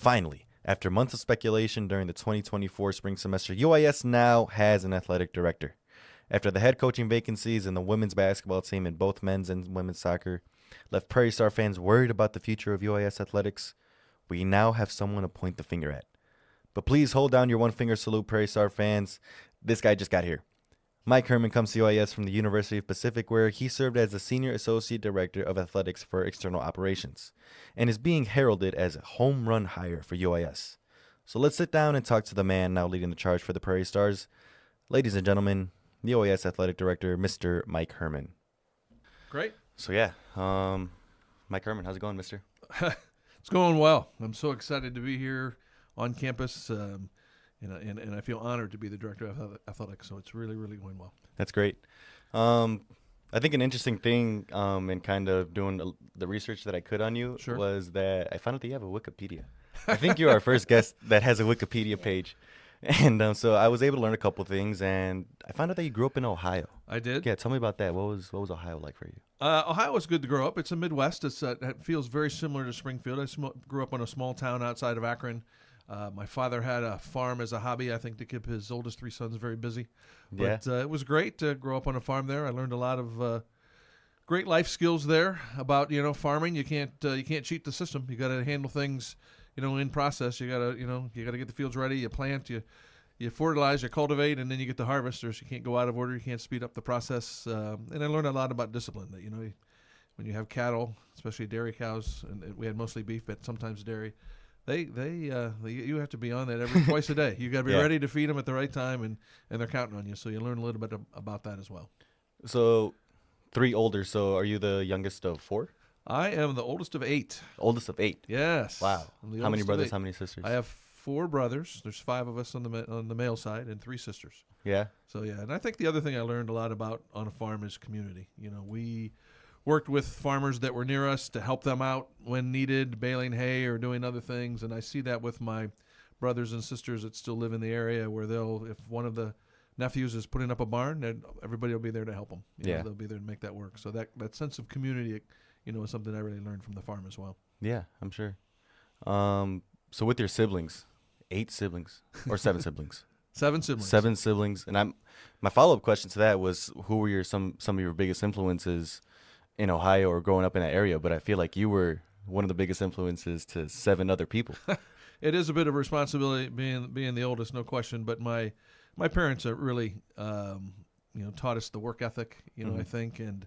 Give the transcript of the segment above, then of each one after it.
Finally, after months of speculation during the 2024 spring semester, UIS now has an athletic director. After the head coaching vacancies in the women's basketball team and both men's and women's soccer left Prairie Star fans worried about the future of UIS athletics, we now have someone to point the finger at. But please hold down your one-finger salute, Prairie Star fans. This guy just got here. Mike Hermann comes to UIS from the University of Pacific, where he served as the Senior Associate Director of Athletics for External Operations, and is being heralded as a home run hire for UIS. So let's sit down and talk to the man now leading the charge for the Prairie Stars. Ladies and gentlemen, the UIS Athletic Director, Mr. Mike Hermann. Great. So Mike Hermann, how's it going, mister? It's going well. I'm so excited to be here on campus, and I feel honored to be the Director of Athletics, so it's really, really going well. That's great. I think an interesting thing in kind of doing the research that I could on you was that I found out that you have a Wikipedia. I think you're our first guest that has a Wikipedia page. And so I was able to learn a couple things, and I found out that you grew up in Ohio. I did. Yeah, tell me about that. What was Ohio like for you? Ohio was good to grow up. It's a Midwest. It feels very similar to Springfield. I grew up in a small town outside of Akron. My father had a farm as a hobby, I think, to keep his oldest three sons very busy. But it was great to grow up on a farm there. I learned a lot of great life skills there about farming. You can't cheat the system. You got to handle things in process. You got to get the fields ready. You plant, you fertilize, you cultivate, and then you get the harvest. Or you can't go out of order. You can't speed up the process. And I learned a lot about discipline. That when you have cattle, especially dairy cows, and we had mostly beef, but sometimes dairy. You have to be on that twice a day. You got to be ready to feed them at the right time, and they're counting on you. So you learn a little bit about that as well. So, 3 older. So are you the youngest of 4? I am the oldest of 8. Oldest of 8. Yes. Wow. How many brothers? How many sisters? I have 4 brothers. There's 5 of us on the male side, and 3 sisters. Yeah. So and I think the other thing I learned a lot about on a farm is community. We worked with farmers that were near us to help them out when needed, baling hay or doing other things. And I see that with my brothers and sisters that still live in the area, where if one of the nephews is putting up a barn, then everybody will be there to help them. They'll be there to make that work. So that sense of community, is something I really learned from the farm as well. Yeah, I'm sure. So with your siblings, 8 siblings or 7 siblings? 7 siblings. 7 siblings. And my follow-up question to that was, who were some of your biggest influences in Ohio or growing up in that area? But I feel like you were one of the biggest influences to 7 other people. It is a bit of a responsibility being the oldest, no question. But my parents are really, taught us the work ethic, I think. And,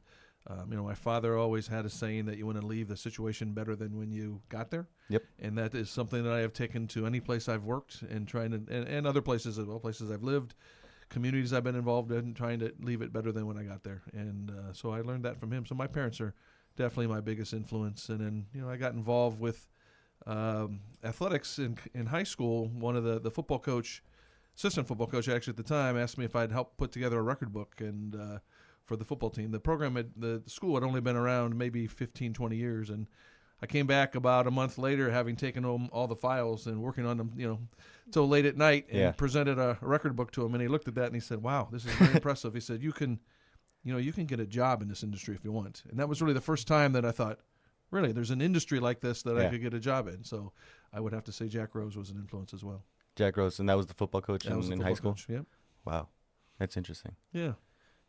my father always had a saying that you want to leave the situation better than when you got there. Yep. And that is something that I have taken to any place I've worked and and other places as well, places I've lived, communities I've been involved in, trying to leave it better than when I got there. And so I learned that from him. So my parents are definitely my biggest influence. And then, I got involved with athletics in high school. One of the assistant football coach actually at the time, asked me if I'd help put together a record book and for the football team. The program, the school had only been around maybe 15, 20 years. And I came back about a month later, having taken home all the files and working on them, till late at night, and presented a record book to him. And he looked at that and he said, "Wow, this is very impressive." He said, "You can get a job in this industry if you want." And that was really the first time that I thought, really, there's an industry like this that I could get a job in. So I would have to say Jack Rose was an influence as well. Jack Rose, and that was the football coach in high school? Yep. Wow. That's interesting. Yeah.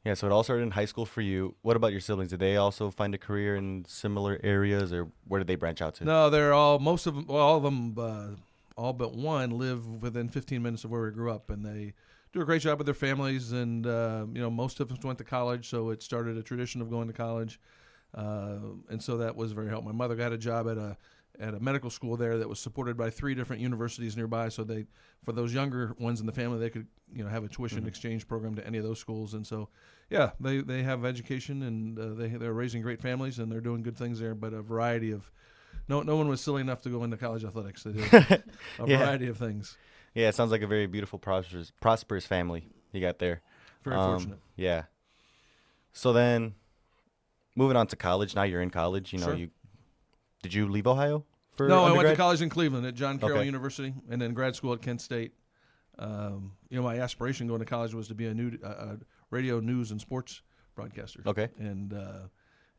Yeah, so it all started in high school for you. What about your siblings? Did they also find a career in similar areas, or where did they branch out to? No, they're all of them, all but one live within 15 minutes of where we grew up, and they do a great job with their families. And most of us went to college, so it started a tradition of going to college, and so that was very helpful. My mother got a job at a medical school there that was supported by 3 different universities nearby. So for those younger ones in the family, they could have a tuition exchange program to any of those schools. And so, they have education, and they're raising great families, and they're doing good things there. But a variety of no one was silly enough to go into college athletics. They did a variety of things. Yeah, it sounds like a very beautiful, prosperous family you got there. Very fortunate. Yeah. So then, moving on to college. Now you're in college. Sure. Did you leave Ohio for No, undergrad? I went to college in Cleveland at John Carroll University, and then grad school at Kent State. My aspiration going to college was to be a radio news and sports broadcaster. Okay. And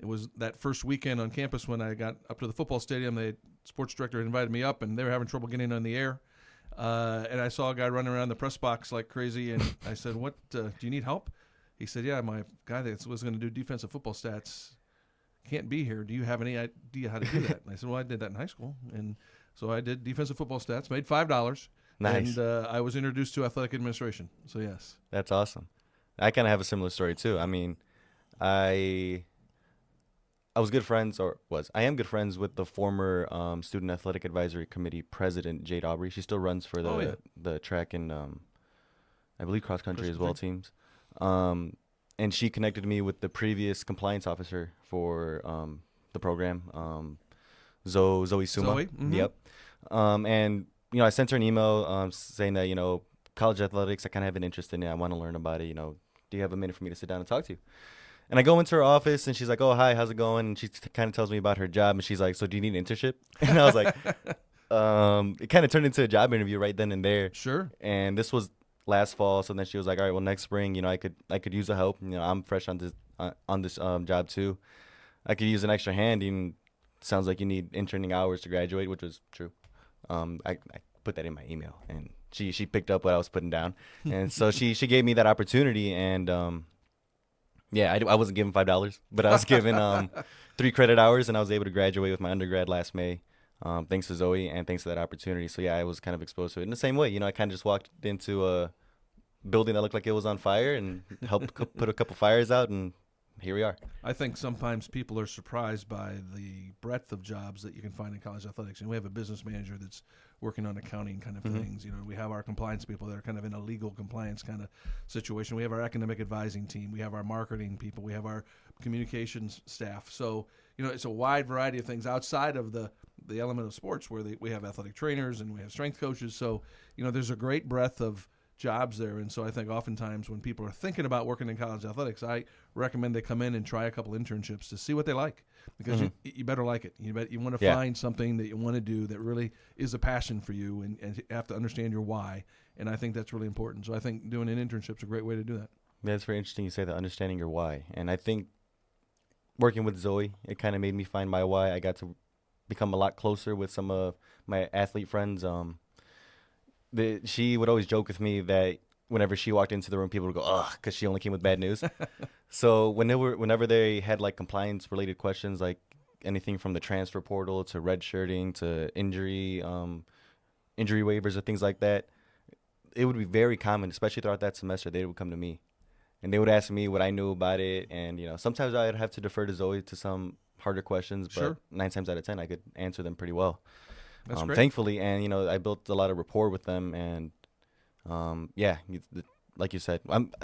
It was that first weekend on campus when I got up to the football stadium. The sports director had invited me up, and they were having trouble getting on the air. And I saw a guy running around the press box like crazy, and I said, "What? Do you need help?" He said, "Yeah, my guy that was going to do defensive football stats can't be here. Do you have any idea how to do that?" And I said, "Well, I did that in high school." And so I did defensive football stats, made $5. Nice. And I was introduced to athletic administration. So, yes. That's awesome. I kind of have a similar story too. I mean, I was good friends, I am good friends with the former Student Athletic Advisory Committee president, Jade Aubrey. She still runs for the track and I believe cross country as well teams. And she connected me with the previous compliance officer for the program, Zoe Suma. Zoe? Mm-hmm. Yep. And I sent her an email saying that college athletics, I kind of have an interest in it. I want to learn about it. Do you have a minute for me to sit down and talk to you? And I go into her office, and she's like, "Oh, hi, how's it going?" And she kind of tells me about her job, and she's like, "So do you need an internship?" And I was like, it kind of turned into a job interview right then and there. Sure. And this was last fall, so then she was like, "All right, well, next spring, I could use the help. I'm fresh on this job too. I could use an extra hand. And sounds like you need interning hours to graduate," which was true. I put that in my email, and she picked up what I was putting down, and so she gave me that opportunity, and I wasn't given $5, but I was given 3 credit hours, and I was able to graduate with my undergrad last May, thanks to Zoe and thanks to that opportunity. So I was kind of exposed to it in the same way. I kind of just walked into a building that looked like it was on fire and helped put a couple fires out, and here we are. I think sometimes people are surprised by the breadth of jobs that you can find in college athletics. And we have a business manager that's working on accounting kind of things. We have our compliance people that are kind of in a legal compliance kind of situation. We have our academic advising team. We have our marketing people. We have our communications staff. So, it's a wide variety of things outside of the element of sports where we have athletic trainers and we have strength coaches. So, there's a great breadth of jobs there. And so I think oftentimes when people are thinking about working in college athletics, I recommend they come in and try a couple internships to see what they like, because you better like it. You want to find something that you want to do that really is a passion for you, and you have to understand your why. And I think that's really important. So I think doing an internship is a great way to do that. Yeah, it's very interesting you say that, understanding your why. And I think working with Zoe, it kind of made me find my why. I got to become a lot closer with some of my athlete friends. She would always joke with me that whenever she walked into the room, people would go, "Ugh," because she only came with bad news. So whenever they had like compliance related questions, like anything from the transfer portal to redshirting to injury waivers or things like that, it would be very common, especially throughout that semester. They would come to me, and they would ask me what I knew about it, and sometimes I'd have to defer to Zoe to some harder questions, but 9 times out of 10 I could answer them pretty well. That's great. Thankfully, and I built a lot of rapport with them, and like you said,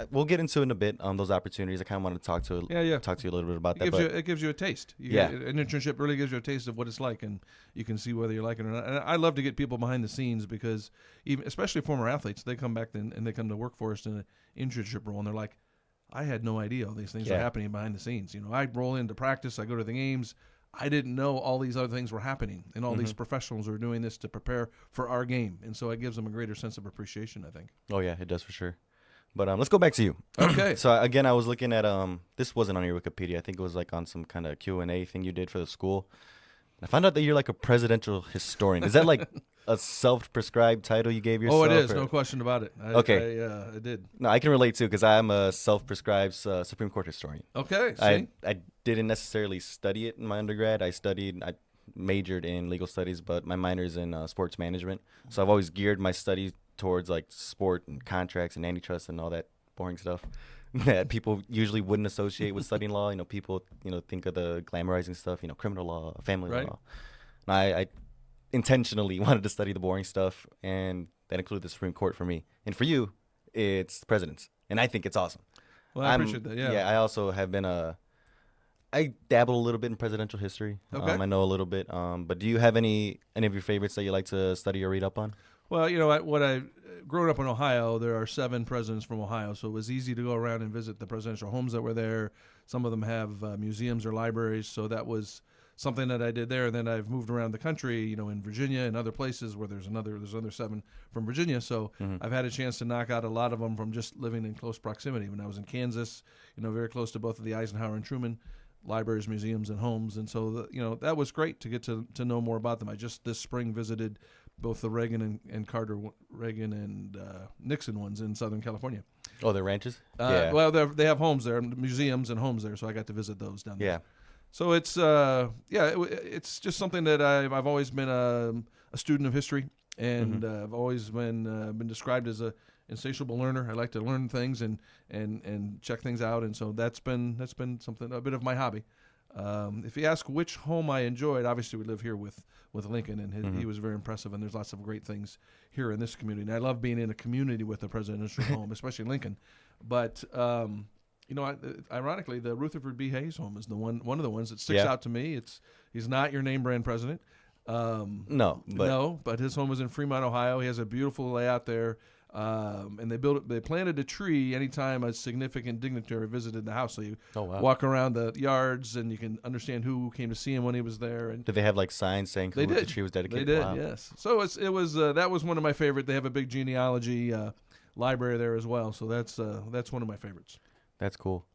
we'll get into it in a bit. Those opportunities, I kind of want to talk to you a little bit about that. It gives you a taste. An internship really gives you a taste of what it's like, and you can see whether you like it or not. And I love to get people behind the scenes, because especially former athletes, they come back and they come to work for us in an internship role, and they're like, "I had no idea all these things are happening behind the scenes." I roll into practice, I go to the games. I didn't know all these other things were happening, and all these professionals are doing this to prepare for our game. And so it gives them a greater sense of appreciation, I think. Oh, yeah, it does for sure. But let's go back to you. Okay. So, again, I was looking at, this wasn't on your Wikipedia. I think it was like on some kind of Q&A thing you did for the school. I found out that you're like a presidential historian. Is that like a self-prescribed title you gave yourself? Oh, it is. No question about it. I did. No, I can relate too, because I'm a self-prescribed Supreme Court historian. Okay. See? I didn't necessarily study it in my undergrad. I majored in legal studies, but my minor's in sports management. So I've always geared my studies towards like sport and contracts and antitrust and all that boring stuff that people usually wouldn't associate with studying law. People think of the glamorizing stuff, criminal law, family law. And I intentionally wanted to study the boring stuff, and that included the Supreme Court for me. And for you, it's the presidents, and I think it's awesome. Well, I appreciate that. Yeah. I also have been I dabble a little bit in presidential history. Okay. I know a little bit. But do you have any of your favorites that you like to study or read up on? Well, growing up in Ohio, there are 7 presidents from Ohio, so it was easy to go around and visit the presidential homes that were there. Some of them have museums or libraries, so that was something that I did there. And then I've moved around the country, in Virginia and other places where there's another 7 from Virginia. So I've had a chance to knock out a lot of them from just living in close proximity. When I was in Kansas, very close to both of the Eisenhower and Truman libraries, museums, and homes. And so, that was great to get to know more about them. I just this spring visited both the Reagan and Carter, Reagan and Nixon ones in Southern California. Oh, the ranches. Yeah. Well, they have homes there, museums and homes there, so I got to visit those down there. Yeah. So it's it's just something that I've always been a student of history, and I've always been described as a insatiable learner. I like to learn things and check things out, and so that's been something, a bit of my hobby. If you ask which home I enjoyed, obviously we live here with Lincoln, and he was very impressive, and there's lots of great things here in this community. And I love being in a community with a presidential home, especially Lincoln. But ironically, the Rutherford B. Hayes home is one of the ones that sticks out to me. He's not your name brand president. No, but his home was in Fremont, Ohio. He has a beautiful layout there. And they planted a tree anytime a significant dignitary visited the house. So you walk around the yards and you can understand who came to see him when he was there. And did they have like signs saying who the tree was dedicated? They did, wow. yes. So it was that was one of my favorite. They have a big genealogy library there as well. So that's one of my favorites. That's cool.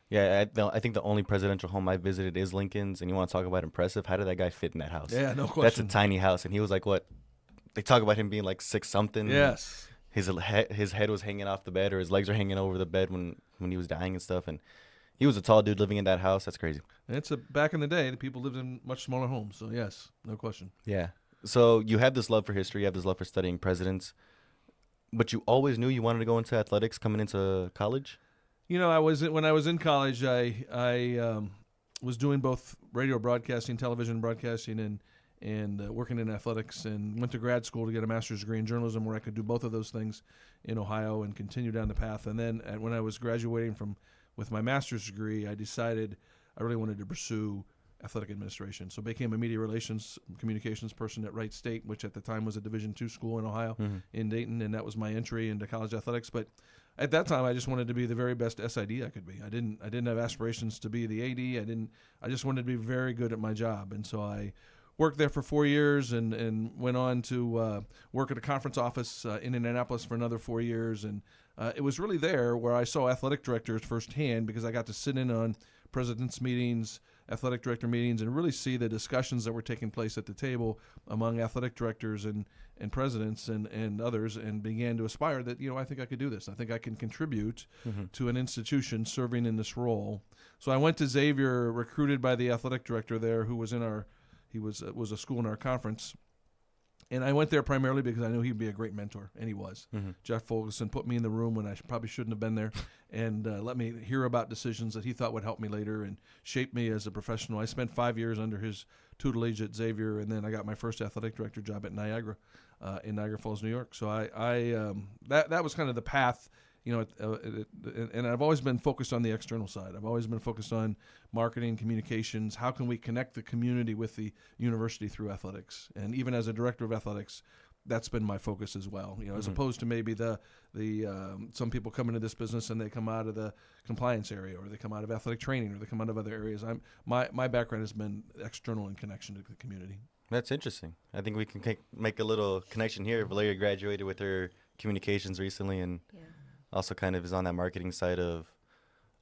Yeah, I think the only presidential home I visited is Lincoln's, and you want to talk about impressive? How did that guy fit in that house? Yeah, no question. That's a tiny house, and he was like, what? They talk about him being like 6'something. Yes. His head was hanging off the bed, or his legs were hanging over the bed when he was dying and stuff. And he was a tall dude living in that house. That's crazy. And back in the day, the people lived in much smaller homes. So yes, no question. Yeah. So you have this love for history. You have this love for studying presidents, but you always knew you wanted to go into athletics coming into college. When I was in college, I was doing both radio broadcasting, television broadcasting, and working in athletics, and went to grad school to get a master's degree in journalism where I could do both of those things in Ohio and continue down the path. And then when I was graduating with my master's degree, I decided I really wanted to pursue athletic administration. So I became a media relations communications person at Wright State, which at the time was a Division II school in Ohio, in Dayton, and that was my entry into college athletics. But at that time, I just wanted to be the very best SID I could be. I didn't have aspirations to be the AD. I just wanted to be very good at my job, and so I worked there for 4 years and went on to work at a conference office in Indianapolis for another 4 years. And it was really there where I saw athletic directors firsthand, because I got to sit in on presidents' meetings, athletic director meetings, and really see the discussions that were taking place at the table among athletic directors and presidents and others, and began to aspire that, I think I could do this. I think I can contribute to an institution serving in this role. So I went to Xavier, recruited by the athletic director there, who was was a school in our conference. And I went there primarily because I knew he'd be a great mentor, and he was. Jeff Fulgerson put me in the room when I probably shouldn't have been there, and let me hear about decisions that he thought would help me later and shape me as a professional. I spent 5 years under his tutelage at Xavier, and then I got my first athletic director job at Niagara, in Niagara Falls, New York. So that was kind of the path. And I've always been focused on the external side. I've always been focused on marketing, communications. How can we connect the community with the university through athletics? And even as a director of athletics, that's been my focus as well. As opposed to maybe the some people come into this business and they come out of the compliance area, or they come out of athletic training, or they come out of other areas. My background has been external in connection to the community. That's interesting. I think we can make a little connection here. Valeria graduated with her communications recently, and also kind of is on that marketing side of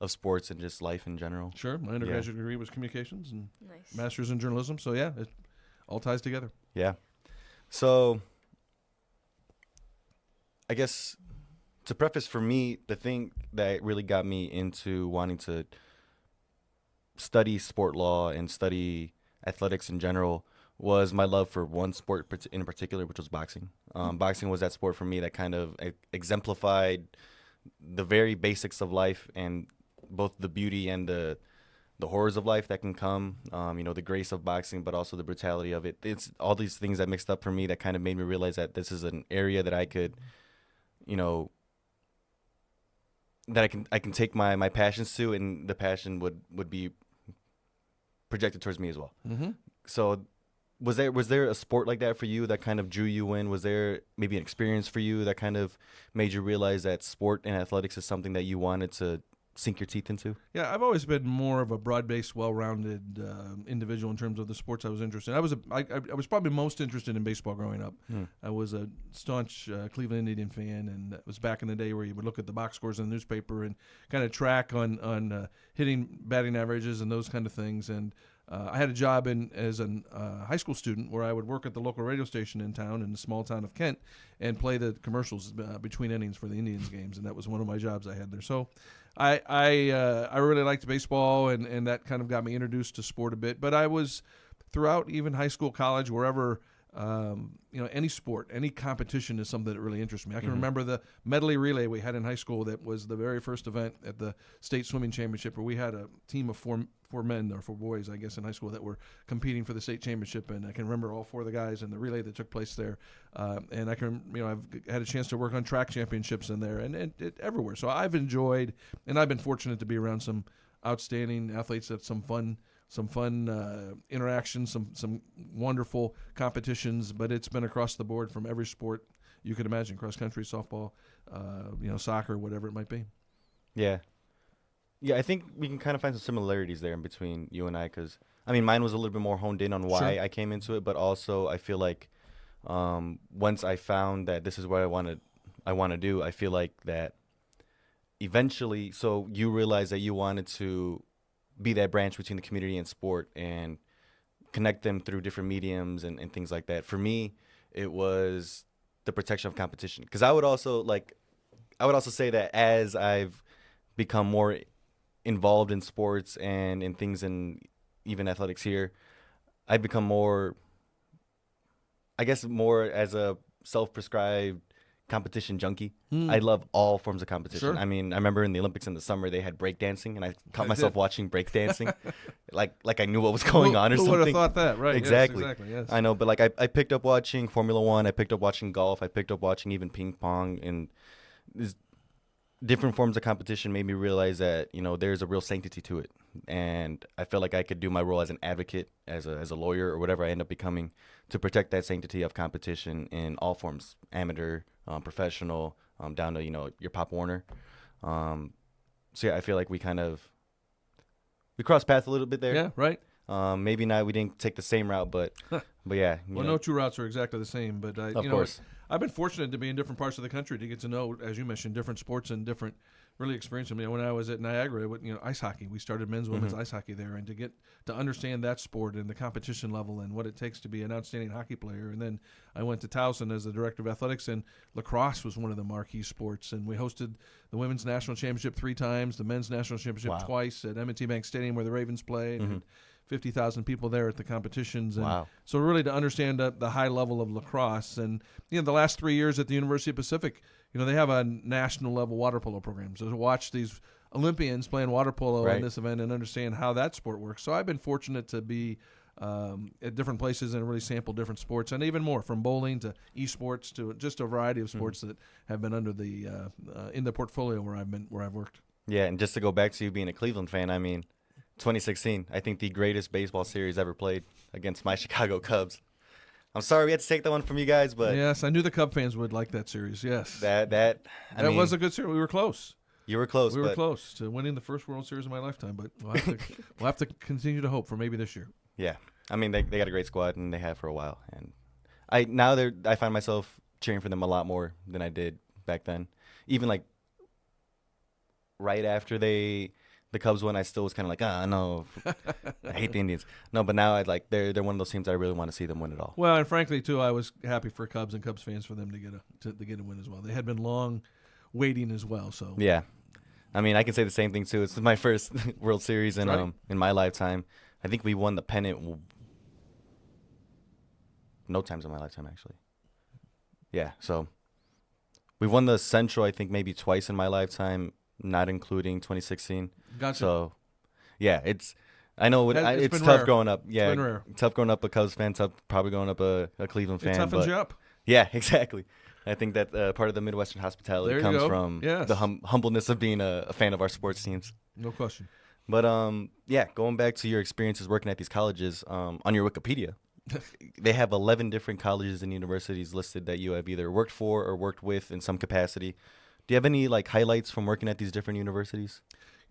sports and just life in general. Sure. My undergraduate degree was communications and master's in journalism. So, yeah, it all ties together. Yeah. So, I guess to preface for me, the thing that really got me into wanting to study sport law and study athletics in general was my love for one sport in particular, which was boxing. Boxing was that sport for me that kind of exemplified the very basics of life, and both the beauty and the horrors of life that can come, the grace of boxing, but also the brutality of it. It's all these things that mixed up for me that kind of made me realize that this is an area that I could, that I can take my passions to, and the passion would be projected towards me as well. So was there a sport like that for you that kind of drew you in? Was there maybe an experience for you that kind of made you realize that sport and athletics is something that you wanted to sink your teeth into? Yeah, I've always been more of a broad-based, well-rounded individual in terms of the sports I was interested in. I was probably most interested in baseball growing up. I was a staunch Cleveland Indian fan, and it was back in the day where you would look at the box scores in the newspaper and kind of track on hitting, batting averages, and those kind of things. And I had a job as a high school student where I would work at the local radio station in town, in the small town of Kent, and play the commercials between innings for the Indians games, and that was one of my jobs I had there. So I really liked baseball, and that kind of got me introduced to sport a bit. But I was throughout even high school, college, wherever. Any sport, any competition is something that really interests me. I can remember the medley relay we had in high school. That was the very first event at the state swimming championship, where we had a team of four men, or four boys, I guess, in high school that were competing for the state championship. And I can remember all four of the guys in the relay that took place there. And I can, I've had a chance to work on track championships in there and everywhere. So I've enjoyed, and I've been fortunate to be around some outstanding athletes at some fun interactions, some wonderful competitions, but it's been across the board from every sport you could imagine: cross country, softball, soccer, whatever it might be. Yeah. Yeah, I think we can kind of find some similarities there in between you and I, because, mine was a little bit more honed in on why I came into it, but also I feel like once I found that this is what I want to do, I feel like that eventually, so you realize that you wanted to be that branch between the community and sport and connect them through different mediums and things like that. For me, it was the protection of competition, because I would also say that as I've become more involved in sports and in things in even athletics here, I've become more as a self-prescribed competition junkie. I love all forms of competition. Sure. I remember in the Olympics in the summer they had breakdancing, and I caught myself watching breakdancing, like I knew what was going on or who something. Who would have thought that? Right. Exactly. Yes, exactly. Yes. I know, but like I picked up watching Formula One. I picked up watching golf. I picked up watching even ping pong, and these different forms of competition made me realize that there's a real sanctity to it, and I felt like I could do my role as an advocate, as a lawyer, or whatever I end up becoming, to protect that sanctity of competition in all forms: amateur, professional, down to your Pop Warner. So yeah, I feel like we crossed paths a little bit there. Yeah, right. Maybe not. We didn't take the same route, but yeah. Well, no two routes are exactly the same, but of course. I've been fortunate to be in different parts of the country to get to know, as you mentioned, different sports and different really experiences. When I was at Niagara, ice hockey, we started men's, women's ice hockey there, and to get to understand that sport and the competition level and what it takes to be an outstanding hockey player. And then I went to Towson as the director of athletics, and lacrosse was one of the marquee sports. And we hosted the women's national championship 3 times, the men's national championship twice at M&T Bank Stadium where the Ravens play. And 50,000 people there at the competitions. And so really to understand the high level of lacrosse. And the last 3 years at the University of Pacific, they have a national level water polo program. So to watch these Olympians playing water polo in this event and understand how that sport works. So I've been fortunate to be at different places and really sample different sports, and even more, from bowling to esports to just a variety of sports that have been under the in the portfolio where I've worked. Yeah, and just to go back to you being a Cleveland fan, 2016, I think the greatest baseball series ever played against my Chicago Cubs. I'm sorry we had to take that one from you guys, but yes, I knew the Cub fans would like that series. Yes, that was a good series. We were close. You were close. We were close to winning the first World Series of my lifetime, but we'll have to continue to hope for maybe this year. Yeah, they got a great squad, and they have for a while, and I find myself cheering for them a lot more than I did back then. Even like right after the Cubs won, I still was kind of like, no, I hate the Indians. No, but now they're one of those teams I really want to see them win it all. Well, and frankly, too, I was happy for Cubs and Cubs fans for them to get a win as well. They had been long waiting as well. So yeah, I can say the same thing too. It's my first World Series in my lifetime. I think we won the pennant no times in my lifetime, actually. Yeah, so we won the Central, I think, maybe twice in my lifetime, not including 2016. Gotcha. So, yeah, I know it's tough rare. growing up. Yeah, it's been rare. Tough growing up a Cubs fan, tough probably growing up a Cleveland fan. It toughens you up. Yeah, exactly. I think that part of the Midwestern hospitality comes from the humbleness of being a fan of our sports teams. No question. But yeah, going back to your experiences working at these colleges, on your Wikipedia, they have 11 different colleges and universities listed that you have either worked for or worked with in some capacity. Do you have any like highlights from working at these different universities?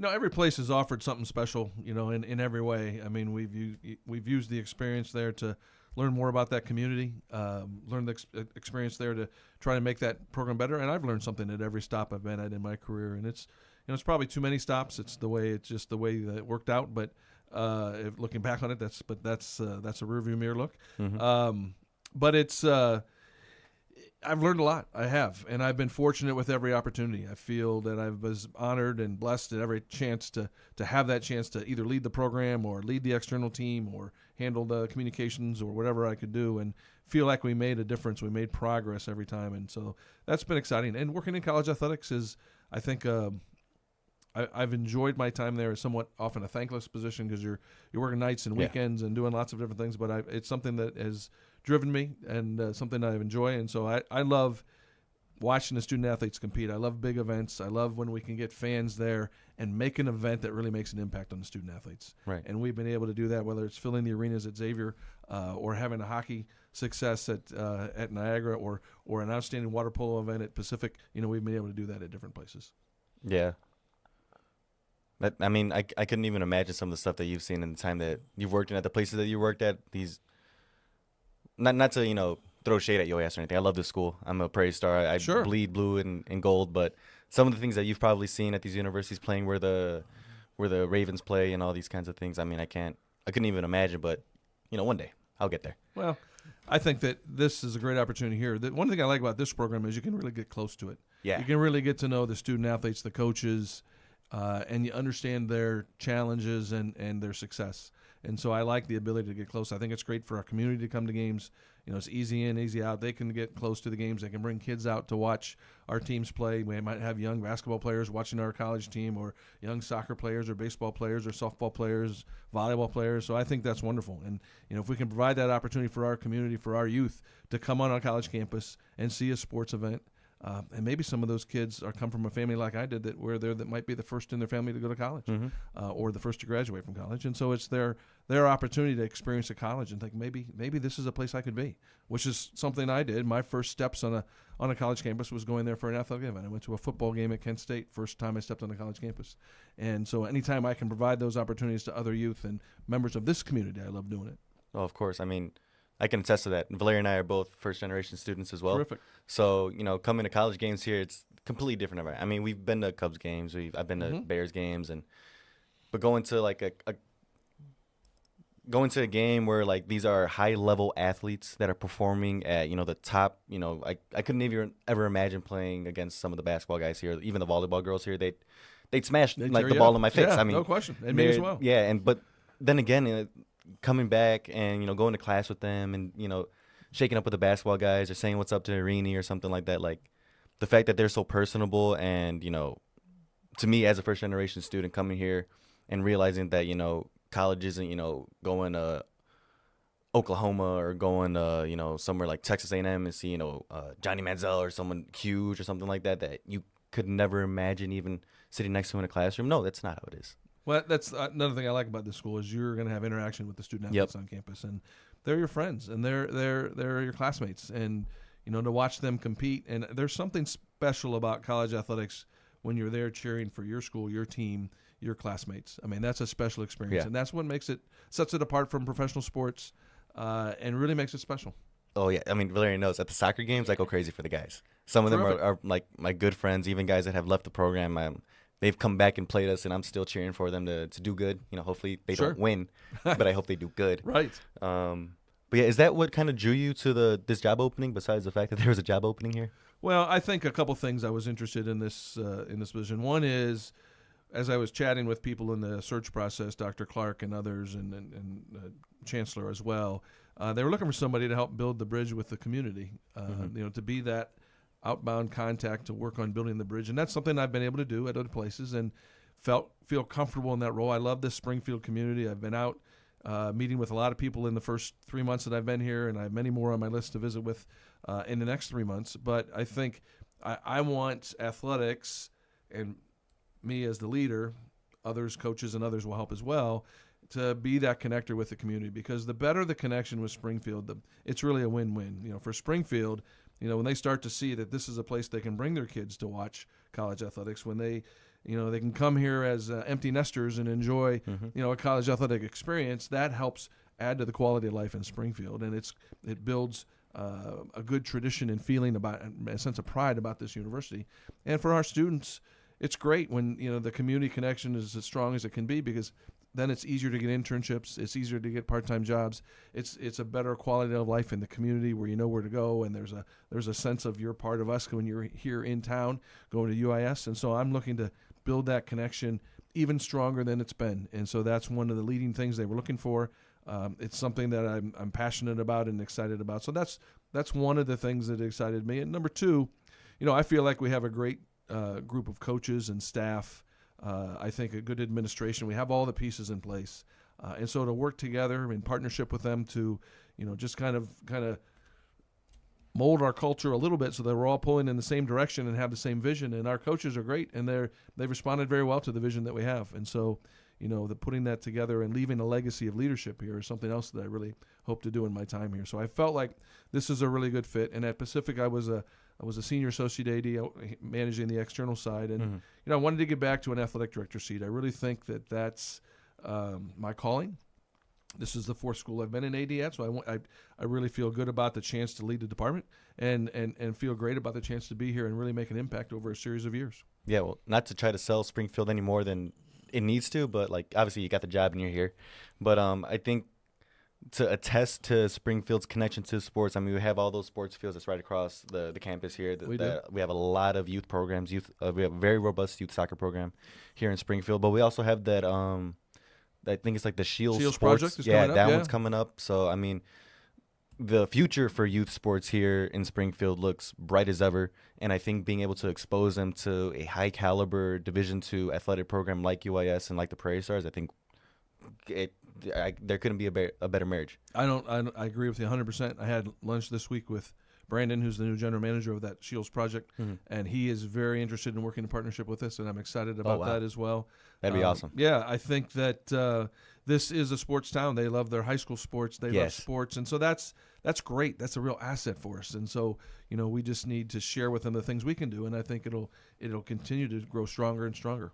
Every place has offered something special, in every way. I mean, we've used the experience there to learn more about that community, learn the experience there to try to make that program better. And I've learned something at every stop I've been at in my career. And it's probably too many stops. It's just the way that it worked out. But looking back on it, that's a rearview mirror look. But it's I've learned a lot. I have, and I've been fortunate with every opportunity. I feel that I was honored and blessed at every chance to have that chance to either lead the program or lead the external team or handle the communications or whatever I could do, and feel like we made a difference. We made progress every time, and so that's been exciting. And working in college athletics is, I think, I've enjoyed my time there. It's somewhat often a thankless position because you're working nights and weekends and doing lots of different things, but it's something that has driven me and something I enjoy. And so I love watching the student athletes compete. I love big events. I love when we can get fans there and make an event that really makes an impact on the student athletes. Right. And we've been able to do that, whether it's filling the arenas at Xavier or having a hockey success at Niagara or an outstanding water polo event at Pacific. We've been able to do that at different places. Yeah. I couldn't even imagine some of the stuff that you've seen in the time that you've worked in at the places that you worked at. These, not to throw shade at UAS or anything. I love this school. I'm a Prairie Star. I Sure. bleed blue and gold. But some of the things that you've probably seen at these universities playing where the Ravens play and all these kinds of things. I couldn't even imagine. But one day I'll get there. Well, I think that this is a great opportunity here. One thing I like about this program is you can really get close to it. Yeah. You can really get to know the student athletes, the coaches, and you understand their challenges and their success. And so I like the ability to get close. I think it's great for our community to come to games. It's easy in, easy out. They can get close to the games. They can bring kids out to watch our teams play. We might have young basketball players watching our college team, or young soccer players, or baseball players, or softball players, volleyball players. So I think that's wonderful. And if we can provide that opportunity for our community, for our youth, to come on our college campus and see a sports event, and maybe some of those kids come from a family like I did that might be the first in their family to go to college, or the first to graduate from college, and so it's their opportunity to experience a college and think maybe this is a place I could be, which is something I did. My first steps on a college campus was going there for an athletic event. I went to a football game at Kent State, first time I stepped on a college campus, and so anytime I can provide those opportunities to other youth and members of this community, I love doing it. Oh, of course. I can attest to that. Valeria and I are both first-generation students as well. Terrific. So, coming to college games here, it's completely different. We've been to Cubs games. I've been to Bears games, but going to a game where like these are high-level athletes that are performing at the top. I couldn't even ever imagine playing against some of the basketball guys here, even the volleyball girls here. They'd smash the ball in my face. Yeah, no question. And me as well. Yeah, but then again, coming back and going to class with them and shaking up with the basketball guys or saying what's up to Irini or something like that, like the fact that they're so personable, and to me as a first generation student coming here and realizing that college isn't going to Oklahoma or going to somewhere like Texas A&M and see Johnny Manziel or someone huge or something like that you could never imagine even sitting next to in a classroom. No, that's not how it is. Well, that's another thing I like about this school is you're going to have interaction with the student athletes on campus, and they're your friends and they're your classmates, and to watch them compete. And there's something special about college athletics when you're there cheering for your school, your team, your classmates. That's a special experience, and that's what sets it apart from professional sports, and really makes it special. Oh yeah, Valeria knows at the soccer games I go crazy for the guys. Some of them are like my good friends, even guys that have left the program. They've come back and played us, and I'm still cheering for them to do good. Hopefully they don't win, but I hope they do good. Right. But yeah, is that what kind of drew you to this job opening, besides the fact that there was a job opening here? Well, I think a couple things I was interested in this position. One is, as I was chatting with people in the search process, Dr. Clark and others, and Chancellor as well, they were looking for somebody to help build the bridge with the community. To be that outbound contact to work on building the bridge, and that's something I've been able to do at other places and feel comfortable in that role. I love this Springfield community. I've been out meeting with a lot of people in the first 3 months that I've been here, and I have many more on my list to visit with in the next 3 months. But I think I want athletics, and me as the leader, others, coaches, and others will help as well, to be that connector with the community, because the better the connection with Springfield, it's really a win-win. For Springfield, when they start to see that this is a place they can bring their kids to watch college athletics, when they can come here as empty nesters and enjoy, a college athletic experience, that helps add to the quality of life in Springfield, and it builds a good tradition and feeling about, a sense of pride about this university. And for our students, it's great when the community connection is as strong as it can be, because then it's easier to get internships, it's easier to get part-time jobs, it's a better quality of life in the community where you know where to go, and there's a sense of you're part of us when you're here in town going to UIS. And so I'm looking to build that connection even stronger than it's been, and so that's one of the leading things they were looking for. It's something that I'm passionate about and excited about. So that's one of the things that excited me. And number two, I feel like we have a great group of coaches and staff. I think a good administration. We have all the pieces in place, and so to work together in partnership with them to, just kind of mold our culture a little bit so that we're all pulling in the same direction and have the same vision. And our coaches are great, and they've responded very well to the vision that we have. And so, the putting that together and leaving a legacy of leadership here is something else that I really hope to do in my time here. So I felt like this is a really good fit. And at Pacific, I was a senior associate AD managing the external side, and I wanted to get back to an athletic director seat. I really think that that's my calling. This is the fourth school I've been in AD at, so I really feel good about the chance to lead the department, and feel great about the chance to be here and really make an impact over a series of years. Yeah, well, not to try to sell Springfield any more than it needs to, but obviously you got the job and you're here. But I think to attest to Springfield's connection to sports, we have all those sports fields that's right across the campus here. We have a lot of youth programs. We have a very robust youth soccer program here in Springfield, but we also have that I think it's like the Shields Sports project is coming up, that one's coming up. So the future for youth sports here in Springfield looks bright as ever, and I think being able to expose them to a high caliber Division II athletic program like UIS and like the Prairie Stars, I think there couldn't be a better marriage. I agree with you 100%. I had lunch this week with Brandon, who's the new general manager of that Shields project, and he is very interested in working in partnership with us, and I'm excited about that as well. That'd be awesome. Yeah, I think that this is a sports town. They love their high school sports. They love sports, and so that's great. That's a real asset for us. And so, we just need to share with them the things we can do, and I think it'll continue to grow stronger and stronger.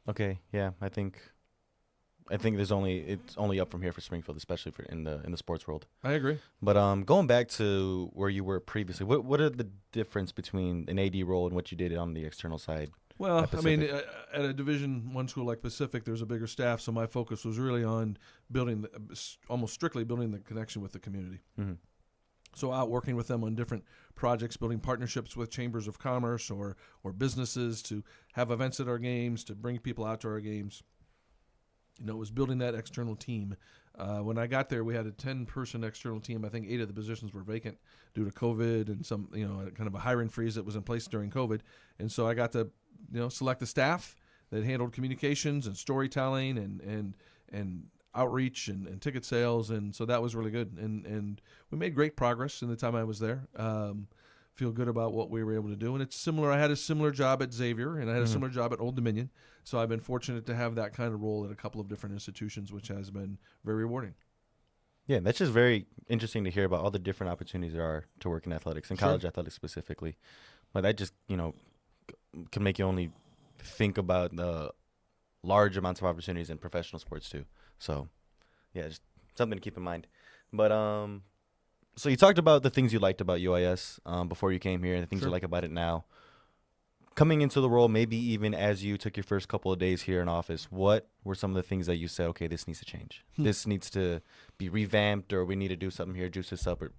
Okay, yeah, I think it's only up from here for Springfield, especially in the sports world. I agree. But going back to where you were previously, what are the difference between an AD role and what you did on the external side? Well, at a Division I school like Pacific, there's a bigger staff, so my focus was really on almost strictly building the connection with the community. So out working with them on different projects, building partnerships with chambers of commerce or businesses to have events at our games, to bring people out to our games. It was building that external team. When I got there, we had a 10-person external team. I think 8 of the positions were vacant due to COVID and some, kind of a hiring freeze that was in place during COVID. And so I got to, select the staff that handled communications and storytelling and outreach and ticket sales. And so that was really good. And we made great progress in the time I was there. Feel good about what we were able to do. And it's similar. I had a similar job at Xavier, and I had a similar job at Old Dominion. So I've been fortunate to have that kind of role at a couple of different institutions, which has been very rewarding. Yeah, that's just very interesting to hear about all the different opportunities there are to work in athletics, and college athletics specifically. But that just, can make you only think about the large amounts of opportunities in professional sports too. So, yeah, just something to keep in mind. But so you talked about the things you liked about UIS before you came here and the things you like about it now. Coming into the role, maybe even as you took your first couple of days here in office, what were some of the things that you said, okay, this needs to change? This needs to be revamped, or we need to do something here, juice this up? Or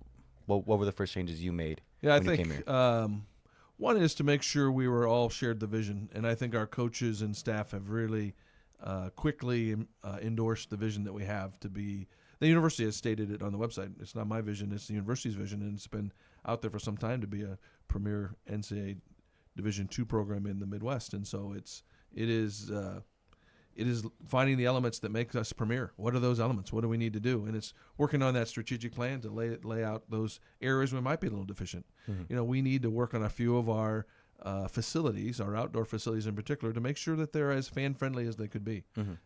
what were the first changes you made when you came here? One is to make sure we were all shared the vision, and I think our coaches and staff have really quickly endorsed the vision that we have to be. The university has stated it on the website. It's not my vision; it's the university's vision, and it's been out there for some time to be a premier NCAA Division II program in the Midwest. And so it is finding the elements that make us premier. What are those elements? What do we need to do? And it's working on that strategic plan to lay out those areas we might be a little deficient. We need to work on a few of our facilities, our outdoor facilities in particular, to make sure that they're as fan-friendly as they could be.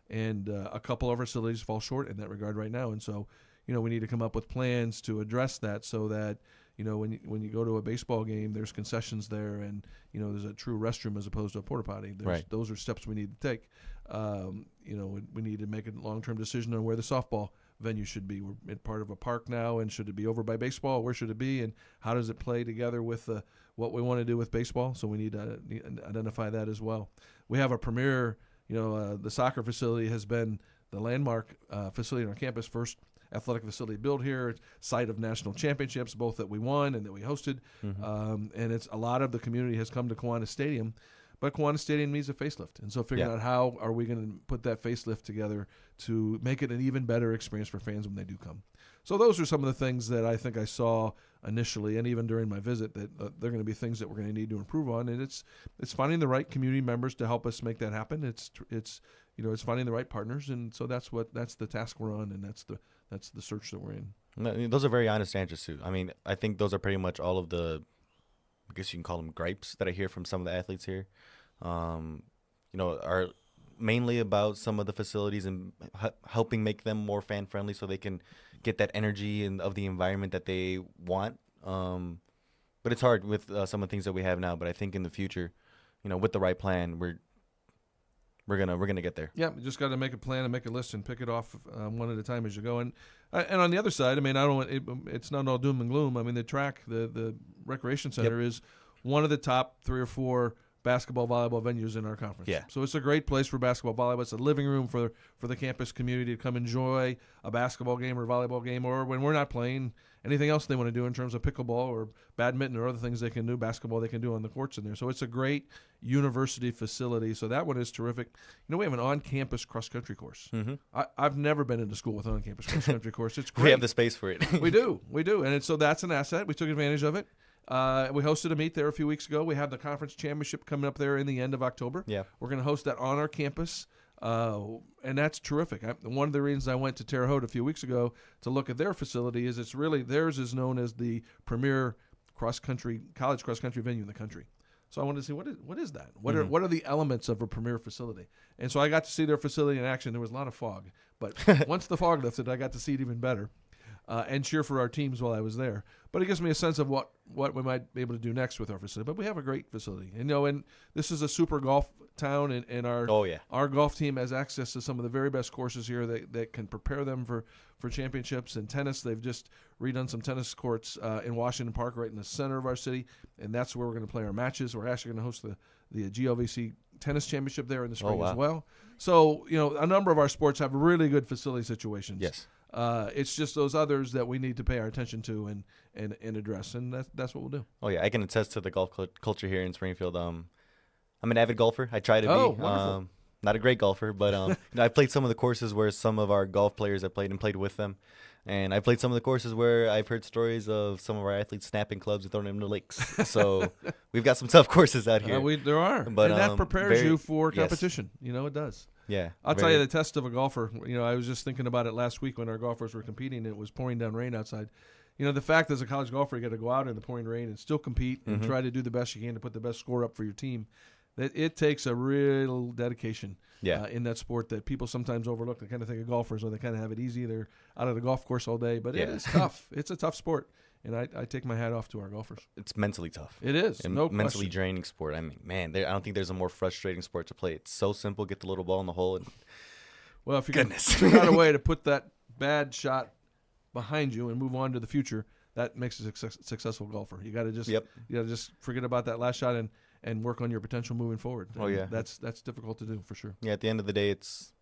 And a couple of our facilities fall short in that regard right now. And so, we need to come up with plans to address that so that, when you go to a baseball game, there's concessions there, and there's a true restroom as opposed to a porta potty. Right. Those are steps we need to take. We need to make a long-term decision on where the softball venue should be. We're in part of a park now, and should it be over by baseball? Where should it be, and how does it play together with what we want to do with baseball? So we need to identify that as well. We have a premier, the soccer facility has been the landmark facility on our campus, first athletic facility built here, site of national championships, both that we won and that we hosted. And it's a lot of the community has come to Kiwanis Stadium, but Kiwanis Stadium needs a facelift. And so figuring out how are we going to put that facelift together to make it an even better experience for fans when they do come. So those are some of the things that I think I saw initially, and even during my visit, that they're going to be things that we're going to need to improve on. And it's finding the right community members to help us make that happen. It's finding the right partners, and so that's the task we're on, and that's the search that we're in. No, those are very honest answers too. I mean, I think those are pretty much all of the, I guess you can call them gripes, that I hear from some of the athletes here. Are mainly about some of the facilities and helping make them more fan friendly, so they can get that energy and of the environment that they want. But it's hard with some of the things that we have now. But I think in the future, with the right plan, we're gonna get there. Yeah, you just got to make a plan and make a list and pick it off one at a time as you go. And on the other side, I mean, it's not all doom and gloom. I mean, the track, the recreation center is one of the top 3 or 4 basketball, volleyball venues in our conference. Yeah. So it's a great place for basketball, volleyball. It's a living room for the campus community to come enjoy a basketball game or volleyball game, or when we're not playing, anything else they want to do in terms of pickleball or badminton or other things they can do, basketball they can do on the courts in there. So it's a great university facility. So that one is terrific. We have an on-campus cross-country course. I've never been into school with an on-campus cross-country course. It's great. We have the space for it. We do. And so that's an asset. We took advantage of it. We hosted a meet there a few weeks ago. We have the conference championship coming up there in the end of October. Yeah. We're going to host that on our campus, and that's terrific. One of the reasons I went to Terre Haute a few weeks ago to look at their facility is theirs is known as the premier college cross-country venue in the country. So I wanted to see what is that? What are the elements of a premier facility? And so I got to see their facility in action. There was a lot of fog, but once the fog lifted, I got to see it even better. And cheer for our teams while I was there. But it gives me a sense of what we might be able to do next with our facility. But we have a great facility. And this is a super golf town, and our golf team has access to some of the very best courses here that can prepare them for championships. And tennis, they've just redone some tennis courts in Washington Park right in the center of our city, and that's where we're going to play our matches. We're actually going to host the GLVC tennis championship there in the spring as well. So, a number of our sports have really good facility situations. Yes. It's just those others that we need to pay our attention to and address, and that's what we'll do. Oh yeah, I can attest to the golf culture here in Springfield. I'm an avid golfer. I try to be. Wonderful. Not a great golfer, but I've played some of the courses where some of our golf players have played and played with them, and I played some of the courses where I've heard stories of some of our athletes snapping clubs and throwing them into lakes. So we've got some tough courses out here. There are, but and that prepares you for competition. Yes. It does. Yeah, I'll tell you the test of a golfer. I was just thinking about it last week when our golfers were competing and it was pouring down rain outside. The fact as a college golfer, you got to go out in the pouring rain and still compete and try to do the best you can to put the best score up for your team. That it takes a real dedication in that sport that people sometimes overlook. They kind of think of golfers, or they kind of have it easy. They're out of the golf course all day, but it is tough. It's a tough sport. And I take my hat off to our golfers. It's mentally tough. It is. No mentally question. draining sport. I mean, man, I don't think there's a more frustrating sport to play. It's so simple. Get the little ball in the hole. Well, if you can figure out a way to put that bad shot behind you and move on to the future, that makes a successful golfer. You got to just forget about that last shot and work on your potential moving forward. Oh yeah, that's difficult to do for sure. Yeah, at the end of the day, it's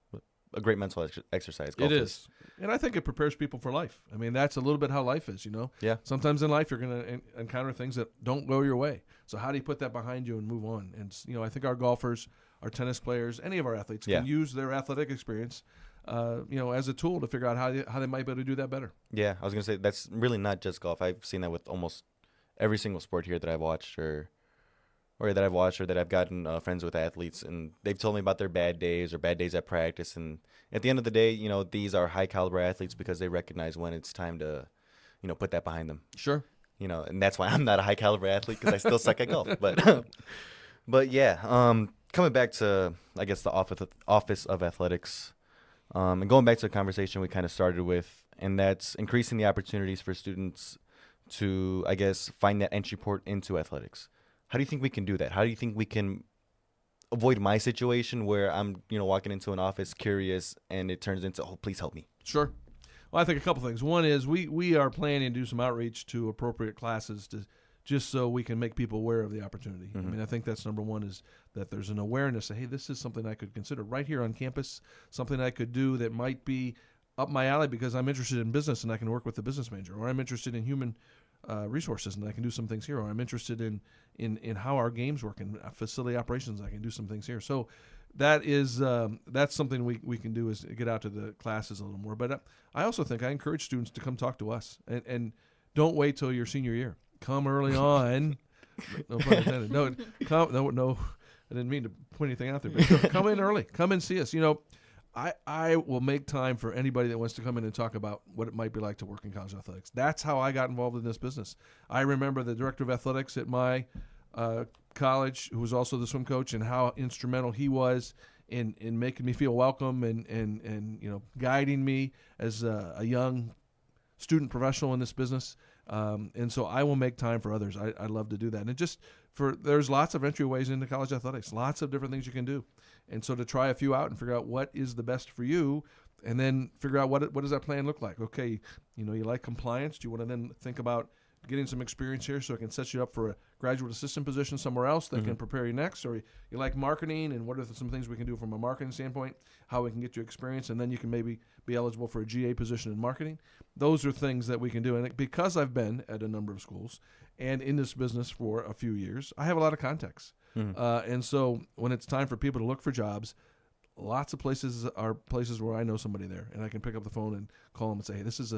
a great mental exercise. Golf it is. And I think it prepares people for life. I mean, that's a little bit how life is, Yeah. Sometimes in life you're going to encounter things that don't go your way. So how do you put that behind you and move on? And, I think our golfers, our tennis players, any of our athletes can use their athletic experience, as a tool to figure out how they might be able to do that better. Yeah, I was going to say that's really not just golf. I've seen that with almost every single sport here that I've watched or that I've gotten friends with athletes, and they've told me about their bad days or bad days at practice. And at the end of the day, these are high caliber athletes because they recognize when it's time to, put that behind them. Sure. And that's why I'm not a high caliber athlete, because I still suck at golf. But yeah, coming back to, I guess, the office of athletics, and going back to a conversation we kind of started with, and that's increasing the opportunities for students to, I guess, find that entry port into athletics. How do you think we can do that? How do you think we can avoid my situation where I'm, walking into an office curious and it turns into, oh, please help me? Sure. Well, I think a couple things. One is we are planning to do some outreach to appropriate classes to just so we can make people aware of the opportunity. I mean, I think that's number one, is that there's an awareness that, hey, this is something I could consider right here on campus, something I could do that might be up my alley because I'm interested in business and I can work with the business major, or I'm interested in human resources and I can do some things here, or I'm interested in how our games work and facility operations, I can do some things here. So that is that's something we can do, is get out to the classes a little more. But I also think I encourage students to come talk to us and don't wait till your senior year. Come early on. No pun intended. No, I didn't mean to point anything out there. But come in early. Come and see us. I will make time for anybody that wants to come in and talk about what it might be like to work in college athletics. That's how I got involved in this business. I remember the director of athletics at my college, who was also the swim coach, and how instrumental he was in making me feel welcome and guiding me as a young student professional in this business. And so I will make time for others. I love to do that. And there's lots of entryways into college athletics, lots of different things you can do. And so to try a few out and figure out what is the best for you, and then figure out what does that plan look like? Okay, you like compliance. Do you want to then think about getting some experience here so it can set you up for a graduate assistant position somewhere else that can prepare you next? Or you like marketing, and what are some things we can do from a marketing standpoint, how we can get you experience, and then you can maybe be eligible for a GA position in marketing. Those are things that we can do. And because I've been at a number of schools and in this business for a few years, I have a lot of contacts. And so when it's time for people to look for jobs, lots of places are places where I know somebody there, and I can pick up the phone and call them and say, hey, this is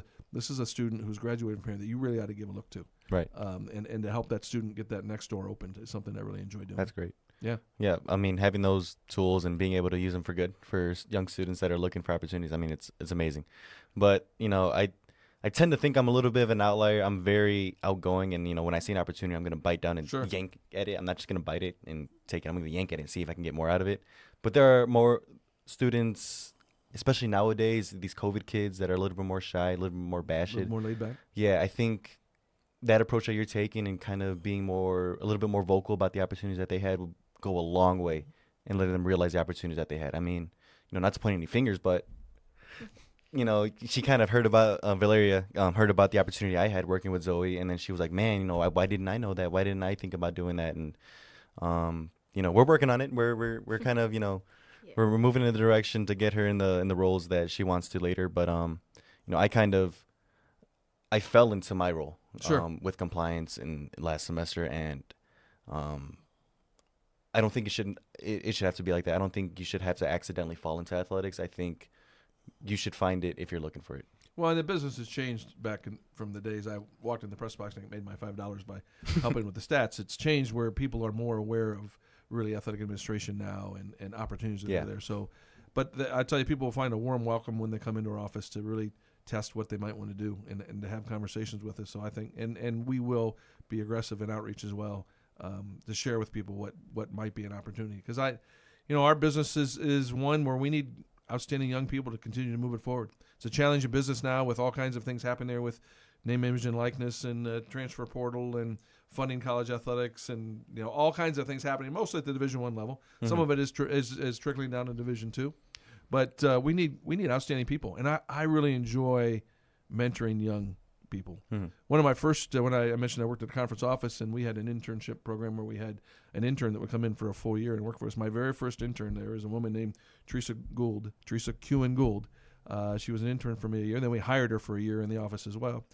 a student who's graduating from here that you really ought to give a look to. Right. And to help that student get that next door opened is something I really enjoy doing. That's great. Yeah. Yeah. I mean, having those tools and being able to use them for good for young students that are looking for opportunities, I mean, it's amazing. But, I tend to think I'm a little bit of an outlier. I'm very outgoing, and when I see an opportunity, I'm going to bite down and yank at it. I'm not just going to bite it and take it. I'm going to yank at it and see if I can get more out of it. But there are more students, especially nowadays, these COVID kids that are a little bit more shy, a little bit more bashed. A little more laid back. Yeah, I think that approach that you're taking and kind of being a little bit more vocal about the opportunities that they had will go a long way in letting them realize the opportunities that they had. I mean, not to point any fingers, but she kind of heard about Valeria, heard about the opportunity I had working with Zoe, and then she was like, man, why didn't I know that? Why didn't I think about doing that? And we're working on it. We're kind of we're moving in the direction to get her in the roles that she wants to later. But I fell into my role with compliance in last semester, and I don't think it should have to be like that. I don't think you should have to accidentally fall into athletics. I think you should find it if you're looking for it. Well, and the business has changed from the days I walked in the press box and made my $5 by helping with the stats. It's changed where people are more aware of really athletic administration now and opportunities that are there. So, but I tell you, people will find a warm welcome when they come into our office to really test what they might want to do and to have conversations with us. So I think, and we will be aggressive in outreach as well, to share with people what might be an opportunity. Because our business is one where we need outstanding young people to continue to move it forward. It's a challenging business now with all kinds of things happening there with name, image, and likeness and transfer portal and funding college athletics and all kinds of things happening, mostly at the Division I level. Some of it is trickling down to Division II. But we need outstanding people. And I really enjoy mentoring young people. One of my first, when I mentioned I worked at the conference office, and we had an internship program where we had an intern that would come in for a full year and work for us. My very first intern there is a woman named Teresa Kewen Gould. She was an intern for me a year, and then we hired her for a year in the office as well.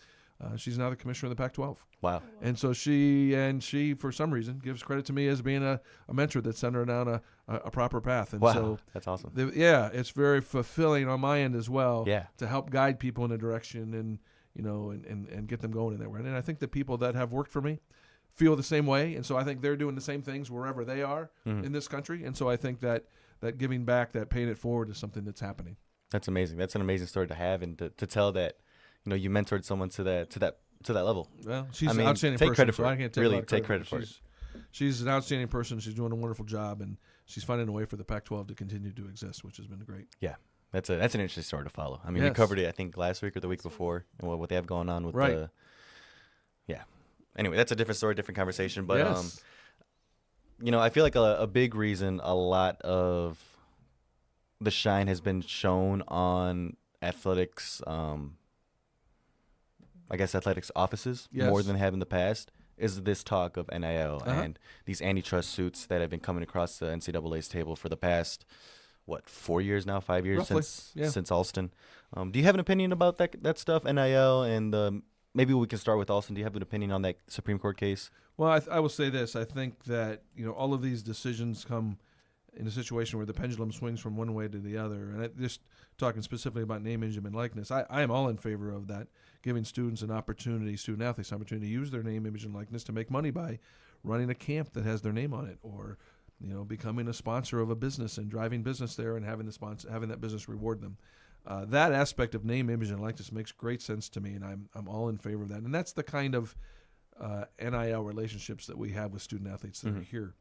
She's now the commissioner of the Pac-12. Wow. And so she, for some reason, gives credit to me as being a mentor that sent her down a proper path. And wow, so that's awesome. It's very fulfilling on my end as well. Yeah. To help guide people in a direction and get them going in that way. And I think the people that have worked for me feel the same way. And so I think they're doing the same things wherever they are in this country. And so I think that giving back, that paying it forward is something that's happening. That's amazing. That's an amazing story to have, and to tell that, you mentored someone to that level. Well, she's an outstanding person. Take credit for so it. I can't Take credit for it. She's an outstanding person. She's doing a wonderful job, and she's finding a way for the Pac-12 to continue to exist, which has been great. Yeah. That's an interesting story to follow. I mean, Yes. we covered it, I think, last week or the week before, and what they have going on with Anyway, that's a different story, different conversation. But Yes. I feel like a big reason a lot of the shine has been shown on athletics. I guess athletics offices more Yes. than have in the past is this talk of NIL Uh-huh. and these antitrust suits that have been coming across the NCAA's table for the past 4 years now, 5 years Roughly. since Yeah. Alston. Do you have an opinion about that stuff, NIL, and maybe we can start with Alston. Do you have an opinion on that Supreme Court case? Well, I will say this. I think that, all of these decisions come in a situation where the pendulum swings from one way to the other. And just talking specifically about name, image, and likeness, I am all in favor of that, giving student athletes an opportunity to use their name, image, and likeness to make money by running a camp that has their name on it, or becoming a sponsor of a business and driving business there and having that business reward them. That aspect of name, image, and likeness makes great sense to me, and I'm all in favor of that. And that's the kind of NIL relationships that we have with student athletes that are here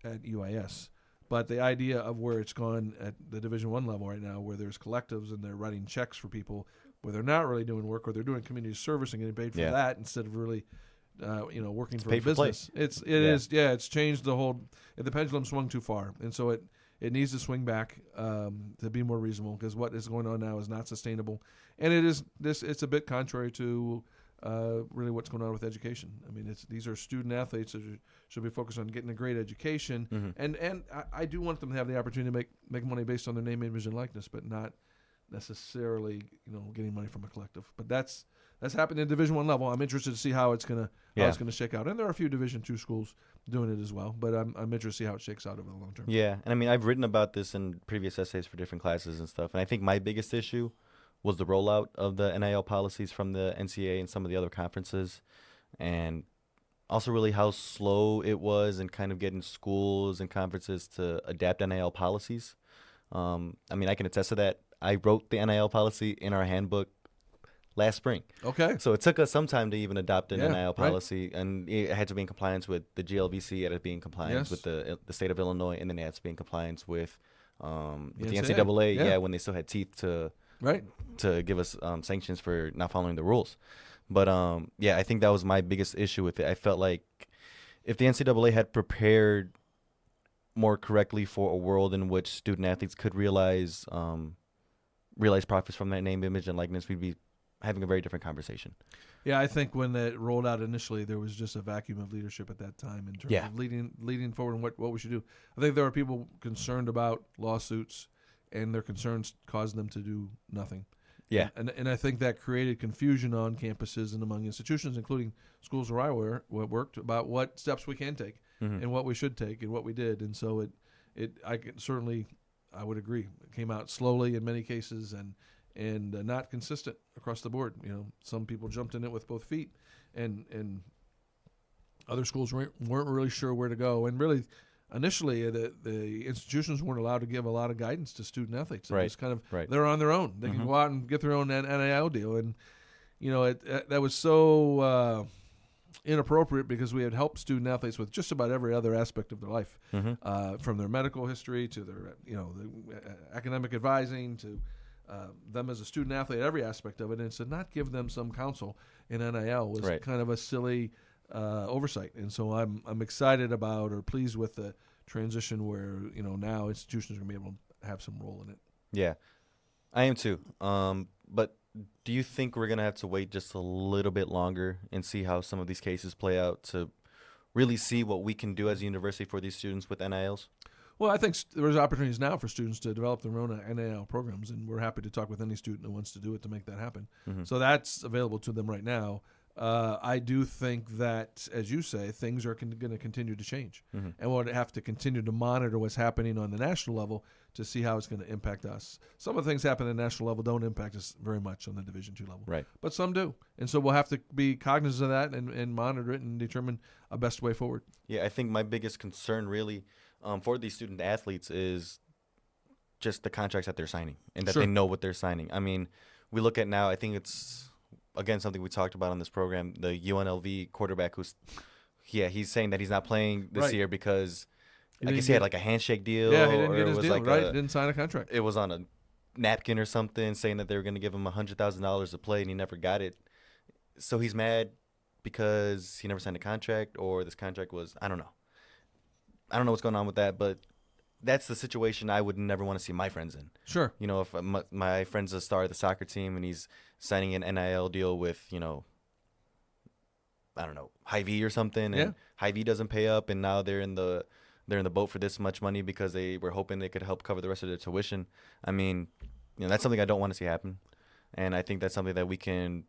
at UIS. But the idea of where it's gone at the Division I level right now, where there's collectives and they're writing checks for people, where they're not really doing work, or they're doing community service and getting paid for that instead of really, working for a business. It's changed the whole. The pendulum swung too far, and so it needs to swing back to be more reasonable, because what is going on now is not sustainable, and it's a bit contrary to really what's going on with education. I mean, these are student athletes that should be focused on getting a great education, and I do want them to have the opportunity to make money based on their name, image, and likeness, but not necessarily getting money from a collective. But that's happened in Division I level. I'm interested to see how it's gonna shake out, and there are a few Division II schools doing it as well. But I'm interested to see how it shakes out over the long term. Yeah, and I mean, I've written about this in previous essays for different classes and stuff, and I think my biggest issue was the rollout of the NIL policies from the NCAA and some of the other conferences, and also really how slow it was in kind of getting schools and conferences to adapt NIL policies. I mean, I can attest to that. I wrote the NIL policy in our handbook last spring. Okay. So it took us some time to even adopt an Yeah, NIL right. policy, and it had to be in compliance with the GLVC, it had to be in compliance Yes. with the state of Illinois, and then it had to be in compliance with the NCAA. NCAA, Yeah. when they still had teeth to Right. give us sanctions for not following the rules. But I think that was my biggest issue with it. I felt like if the NCAA had prepared more correctly for a world in which student athletes could realize profits from that name, image, and likeness, we'd be having a very different conversation. Yeah, I think when that rolled out initially, there was just a vacuum of leadership at that time in terms of leading forward and what we should do. I think there are people concerned about lawsuits, and their concerns caused them to do nothing. Yeah. And I think that created confusion on campuses and among institutions, including schools where I worked, about what steps we can take and what we should take and what we did. And so I would agree. It came out slowly in many cases and not consistent across the board. Some people jumped in it with both feet, and other schools weren't really sure where to go. And really, initially, the institutions weren't allowed to give a lot of guidance to student athletes. It was kind of they're on their own. They can go out and get their own NIL deal, and that was so inappropriate, because we had helped student athletes with just about every other aspect of their life, from their medical history to their the academic advising to them as a student athlete, every aspect of it, and to not give them some counsel in NIL was kind of a silly oversight. And so I'm excited about or pleased with the transition where now institutions are going to be able to have some role in it. Yeah, I am too. But do you think we're going to have to wait just a little bit longer and see how some of these cases play out to really see what we can do as a university for these students with NILs? Well, I think there's opportunities now for students to develop their own NIL programs, and we're happy to talk with any student who wants to do it to make that happen. So that's available to them right now. I do think that, as you say, things are going to continue to change, and we'll have to continue to monitor what's happening on the national level to see how it's going to impact us. Some of the things happening at the national level don't impact us very much on the Division II level, right? But some do, and so we'll have to be cognizant of that and monitor it and determine a best way forward. Yeah, I think my biggest concern really for these student athletes is just the contracts that they're signing and that they know what they're signing. I mean, we look at now, I think it's, again, something we talked about on this program, the UNLV quarterback he's saying that he's not playing this year because I guess he had like a handshake deal. Yeah, he didn't or get his it was deal, like right? Didn't sign a contract. It was on a napkin or something saying that they were going to give him $100,000 to play, and he never got it. So he's mad because he never signed a contract, or this contract was, I don't know. I don't know what's going on with that, but that's the situation I would never want to see my friends in. Sure. You know, if my friend's a star of the soccer team and he's signing an NIL deal with, I don't know, Hy-Vee or something, Yeah. and Hy-Vee doesn't pay up, and now they're in the boat for this much money because they were hoping they could help cover the rest of their tuition. I mean, that's something I don't want to see happen, and I think that's something that we can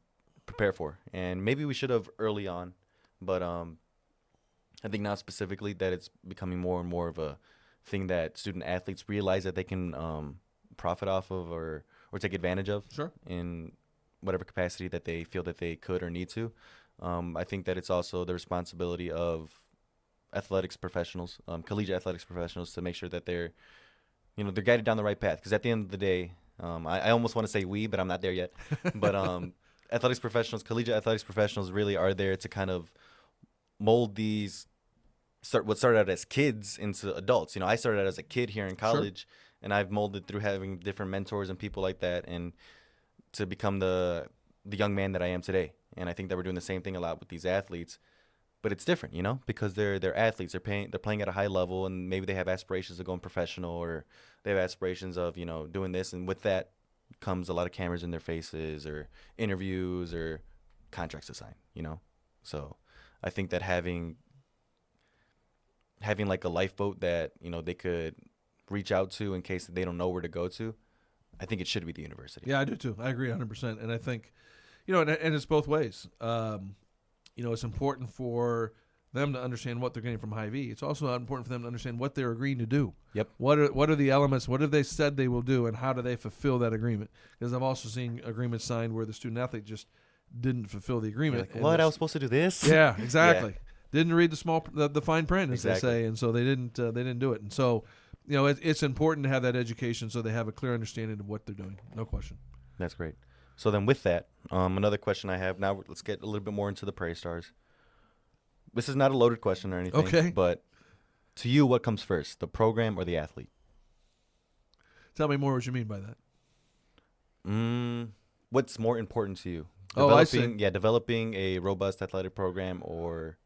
prepare for, and maybe we should have early on, but I think now specifically that it's becoming more and more of a thing that student athletes realize that they can profit off of or take advantage of Sure. in whatever capacity that they feel that they could or need to. I think that it's also the responsibility of athletics professionals, collegiate athletics professionals, to make sure that they're guided down the right path. Because at the end of the day, I almost want to say we, but I'm not there yet. But athletics professionals, collegiate athletics professionals, really are there to kind of mold what started out as kids into adults. I started out as a kid here in college, and I've molded through having different mentors and people like that, and to become the young man that I am today. And I think that we're doing the same thing a lot with these athletes, but it's different, because they're athletes. They're playing at a high level, and maybe they have aspirations of going professional, or they have aspirations of doing this. And with that comes a lot of cameras in their faces, or interviews, or contracts to sign. So I think that having like a lifeboat that they could reach out to in case they don't know where to go to, I think it should be the university. Yeah, I do too. I agree 100%. And I think, and it's both ways. It's important for them to understand what they're getting from Hy-Vee. It's also important for them to understand what they're agreeing to do. Yep. What are the elements? What have they said they will do, and how do they fulfill that agreement? Because I've also seen agreements signed where the student athlete just didn't fulfill the agreement. Like, what? I was supposed to do this? Yeah, exactly. Yeah. Didn't read the fine print, as Exactly. they say, and so they didn't do it. And so, it's important to have that education so they have a clear understanding of what they're doing. No question. That's great. So then with that, another question I have now, let's get a little bit more into the Prairie Stars. This is not a loaded question or anything. Okay. But to you, what comes first, the program or the athlete? Tell me more what you mean by that. What's more important to you? I see. Yeah, developing a robust athletic program, or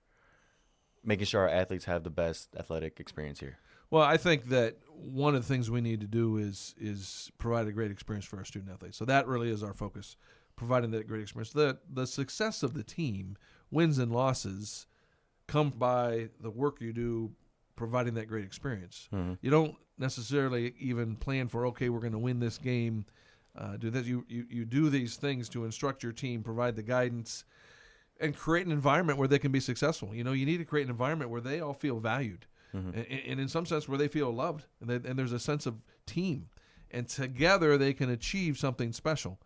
making sure our athletes have the best athletic experience here? Well, I think that one of the things we need to do is provide a great experience for our student athletes. So that really is our focus, providing that great experience. The success of the team, wins and losses, come by the work you do providing that great experience. Mm-hmm. You don't necessarily even plan for, okay, we're going to win this game, do this. You do these things to instruct your team, provide the guidance, and create an environment where they can be successful. You need to create an environment where they all feel valued. Mm-hmm. And in some sense where they feel loved, and there's a sense of team, and together they can achieve something special.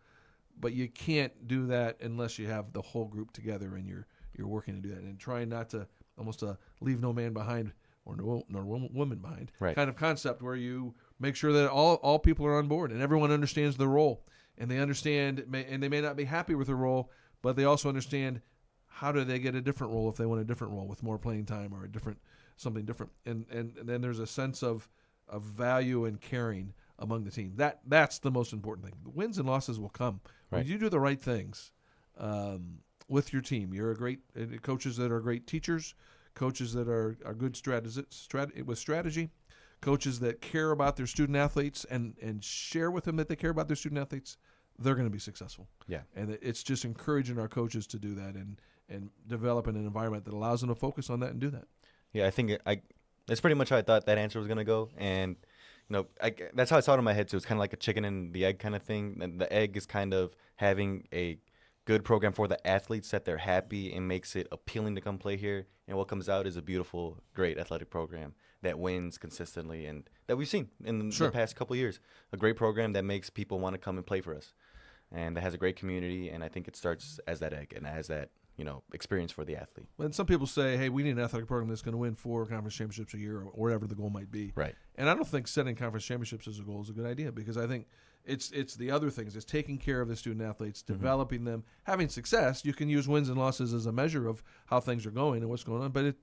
But you can't do that unless you have the whole group together and you're working to do that, and trying not to almost leave no man behind or no woman behind, right, kind of concept where you make sure that all people are on board and everyone understands their role, and they understand, and they may not be happy with their role, but they also understand how do they get a different role if they want a different role with more playing time or something different, and then there's a sense of value and caring among the team. That's the most important thing. The wins and losses will come when you do the right things with your team. You're coaches that are great teachers, coaches that are good with strategy, coaches that care about their student athletes and share with them that they care about their student athletes. They're going to be successful. Yeah, and it's just encouraging our coaches to do that and developing an environment that allows them to focus on that and do that. Yeah, I think that's pretty much how I thought that answer was going to go. And, that's how I saw it in my head, too. It's kind of like a chicken and the egg kind of thing. And the egg is kind of having a good program for the athletes that they're happy and makes it appealing to come play here. And what comes out is a beautiful, great athletic program that wins consistently and that we've seen in the past couple of years. A great program that makes people want to come and play for us, and that has a great community. And I think it starts as that egg and as that experience for the athlete. And some people say, hey, we need an athletic program that's going to win 4 conference championships a year or whatever the goal might be. Right. And I don't think setting conference championships as a goal is a good idea, because I think it's the other things. It's taking care of the student athletes, developing them, having success. You can use wins and losses as a measure of how things are going and what's going on, but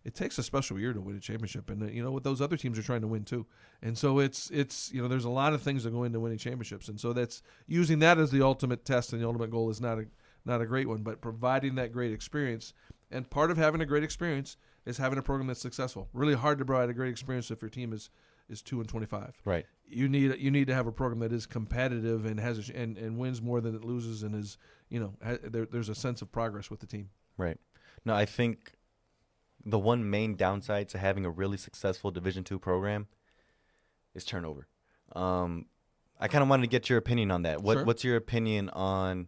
it takes a special year to win a championship, and what those other teams are trying to win too. And so it's there's a lot of things that go into winning championships, and so that's using that as the ultimate test and the ultimate goal is not not a great one, but providing that great experience. And part of having a great experience is having a program that's successful. Really hard to provide a great experience if your team is 2-25. Right. You need to have a program that is competitive and has and wins more than it loses, and is there's a sense of progress with the team. Right. No, I think the one main downside to having a really successful Division II program is turnover. I kind of wanted to get your opinion on that. Sure. What's your opinion on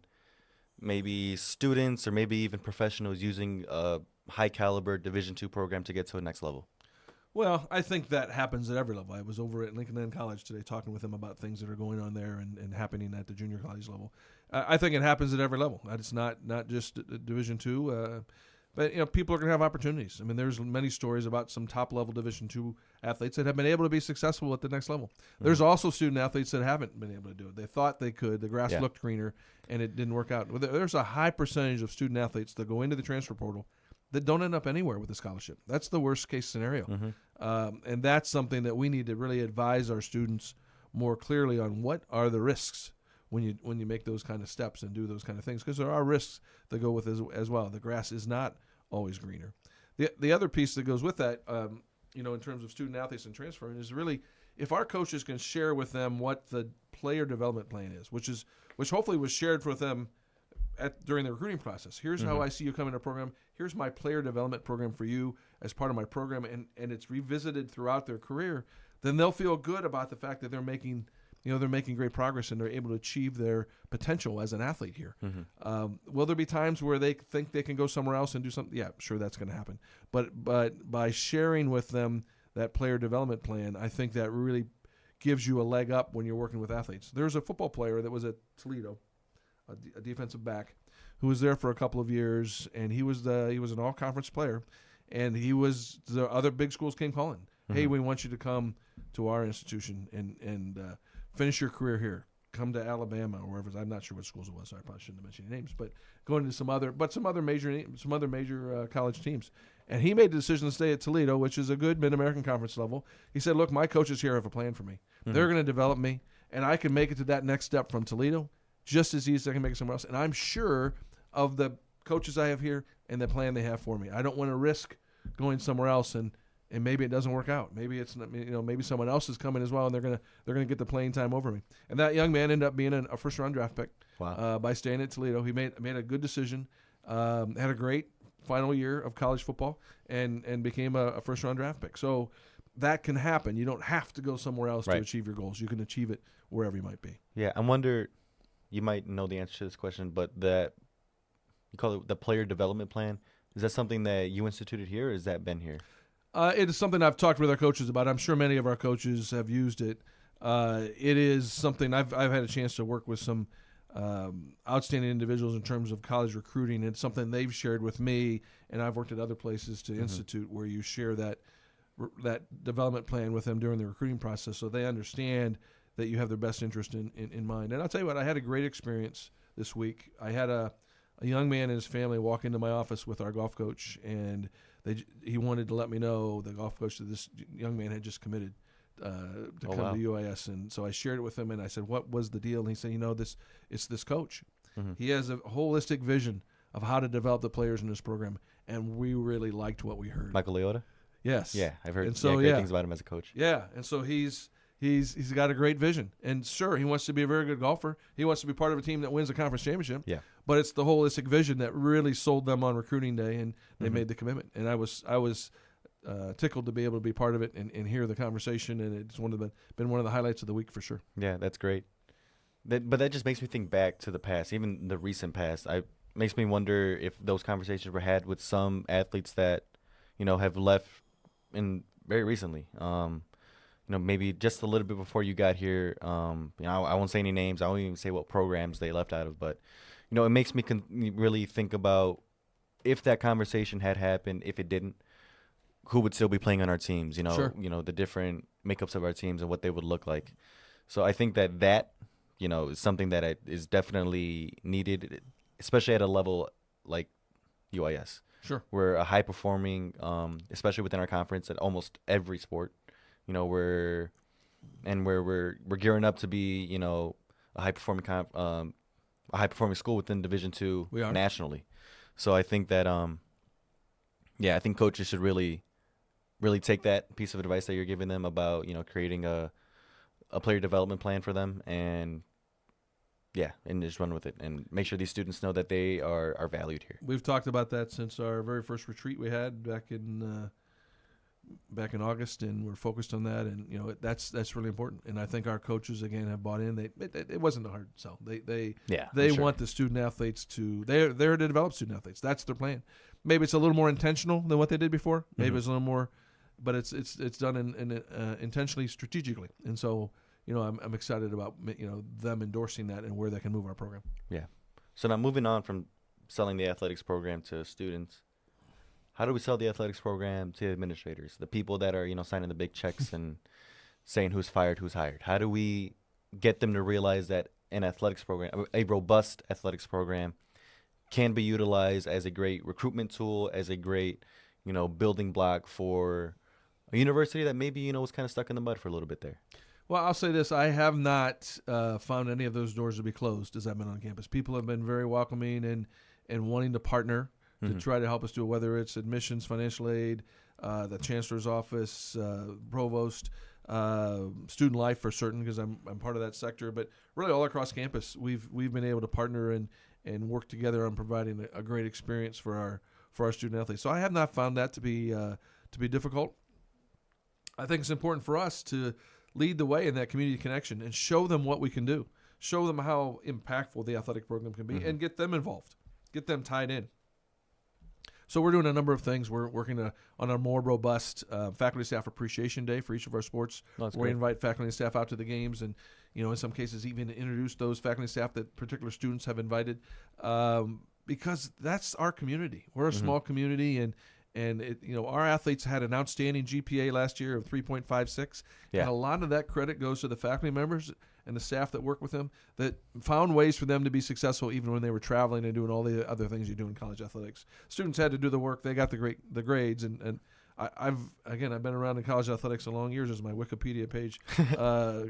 maybe students or maybe even professionals using a high caliber Division II program to get to a next level? Well, I think that happens at every level. I was over at Lincoln Inn College today talking with them about things that are going on there and happening at the junior college level. I think it happens at every level. It's not just Division II, but people are going to have opportunities. I mean, there's many stories about some top level Division II athletes that have been able to be successful at the next level. Mm-hmm. There's also student athletes that haven't been able to do it. They thought they could. The grass looked greener, and it didn't work out. There's a high percentage of student athletes that go into the transfer portal that don't end up anywhere with a scholarship. That's the worst case scenario. Mm-hmm. And that's something that we need to really advise our students more clearly on. What are the risks when you make those kind of steps and do those kind of things? Because there are risks that go with as well. The grass is not always greener. The other piece that goes with that, in terms of student athletes and transferring, is really if our coaches can share with them what the player development plan is, which hopefully was shared with them during the recruiting process. Here's how I see you coming to a program. Here's my player development program for you as part of my program, and it's revisited throughout their career. Then they'll feel good about the fact that they're making great progress and they're able to achieve their potential as an athlete here. Mm-hmm. Will there be times where they think they can go somewhere else and do something? Yeah, sure, that's going to happen. But by sharing with them that player development plan, I think that really gives you a leg up when you're working with athletes. There's a football player that was at Toledo, a defensive back, who was there for a couple of years, and he was an all-conference player, and the other big schools came calling. Mm-hmm. Hey, we want you to come to our institution and finish your career here. Come to Alabama or wherever. I'm not sure what schools it was, so I probably shouldn't have mentioned any names. But going to some other major college teams, and he made the decision to stay at Toledo, which is a good Mid-American Conference level. He said, "Look, my coaches here have a plan for me. Mm-hmm. They're going to develop me, and I can make it to that next step from Toledo just as easy as I can make it somewhere else. And I'm sure of the coaches I have here and the plan they have for me. I don't want to risk going somewhere else and maybe it doesn't work out. Maybe it's not, maybe someone else is coming as well, and they're gonna get the playing time over me." And that young man ended up being a first round draft pick. Wow. By staying at Toledo. He made a good decision. Had a great final year of college football and became a first round draft pick. So that can happen. You don't have to go somewhere else to achieve your goals. You can achieve it wherever you might be. Yeah, I wonder. You might know the answer to this question, but you call it the player development plan. Is that something that you instituted here, or has that been here? It is something I've talked with our coaches about. I'm sure many of our coaches have used it. It is something I've had a chance to work with some outstanding individuals in terms of college recruiting. It's something they've shared with me, and I've worked at other places to institute where you share that development plan with them during the recruiting process, so they understand that you have their best interest in mind. And I'll tell you what, I had a great experience this week. I had a young man and his family walk into my office with our golf coach, and he wanted to let me know, the golf coach, that this young man had just committed to come to UIS. And so I shared it with him, and I said, "What was the deal?" And he said, it's this coach. Mm-hmm. He has a holistic vision of how to develop the players in this program, and we really liked what we heard. Michael Leota? Yes. Yeah, I've heard great things about him as a coach. Yeah, and so he's got a great vision. And sure, he wants to be a very good golfer. He wants to be part of a team that wins a conference championship. Yeah. But it's the holistic vision that really sold them on recruiting day, and they made the commitment. And I was tickled to be able to be part of it and hear the conversation, and it's been one of the highlights of the week for sure. Yeah, that's great. But that just makes me think back to the past, even the recent past. Makes me wonder if those conversations were had with some athletes that, have left in very recently. Maybe just a little bit before you got here. I won't say any names. I won't even say what programs they left out of. But, it makes me really think about if that conversation had happened, if it didn't, who would still be playing on our teams, Sure. The different makeups of our teams and what they would look like. So I think that is something that is definitely needed, especially at a level like UIS. Sure. We're a high-performing, especially within our conference, at almost every sport. We're gearing up to be, a high-performing a high performing school within Division II We are. nationally. So I think that yeah, I think coaches should really take that piece of advice that you're giving them about, creating a player development plan for them, and yeah, and just run with it and make sure these students know that they are valued here. We've talked about that since our very first retreat we had back in August, and we're focused on that. And that's really important. And I think our coaches again have bought in. It wasn't a hard sell. They For sure. want the student athletes to they're there to develop student athletes. That's their plan. Maybe it's a little more intentional than what they did before. Maybe it's a little more, but it's done in intentionally, strategically. And so I'm excited about them endorsing that and where they can move our program. Yeah. So now moving on from selling the athletics program to students, how do we sell the athletics program to administrators, the people that are, signing the big checks and saying who's fired, who's hired? How do we get them to realize that an athletics program, a robust athletics program, can be utilized as a great recruitment tool, as a great, building block for a university that maybe, was kind of stuck in the mud for a little bit there? Well, I'll say this. I have not found any of those doors to be closed as I've been on campus. People have been very welcoming and wanting to partner to try to help us do it, whether it's admissions, financial aid, the chancellor's office, provost, student life for certain, because I'm part of that sector. But really all across campus, we've been able to partner and work together on providing a great experience for our student athletes. So I have not found that to be difficult. I think it's important for us to lead the way in that community connection and show them what we can do, show them how impactful the athletic program can be, and get them involved, get them tied in. So we're doing a number of things. We're working on a more robust faculty staff appreciation day for each of our sports. We invite faculty and staff out to the games, and in some cases even introduce those faculty and staff that particular students have invited, because that's our community. We're a small community, and our athletes had an outstanding GPA last year of 3.56. Yeah. And a lot of that credit goes to the faculty members and the staff that work with them that found ways for them to be successful even when they were traveling and doing all the other things you do in college athletics. Students had to do the work. They got the grades. And I've been around in college athletics a long years, as my Wikipedia page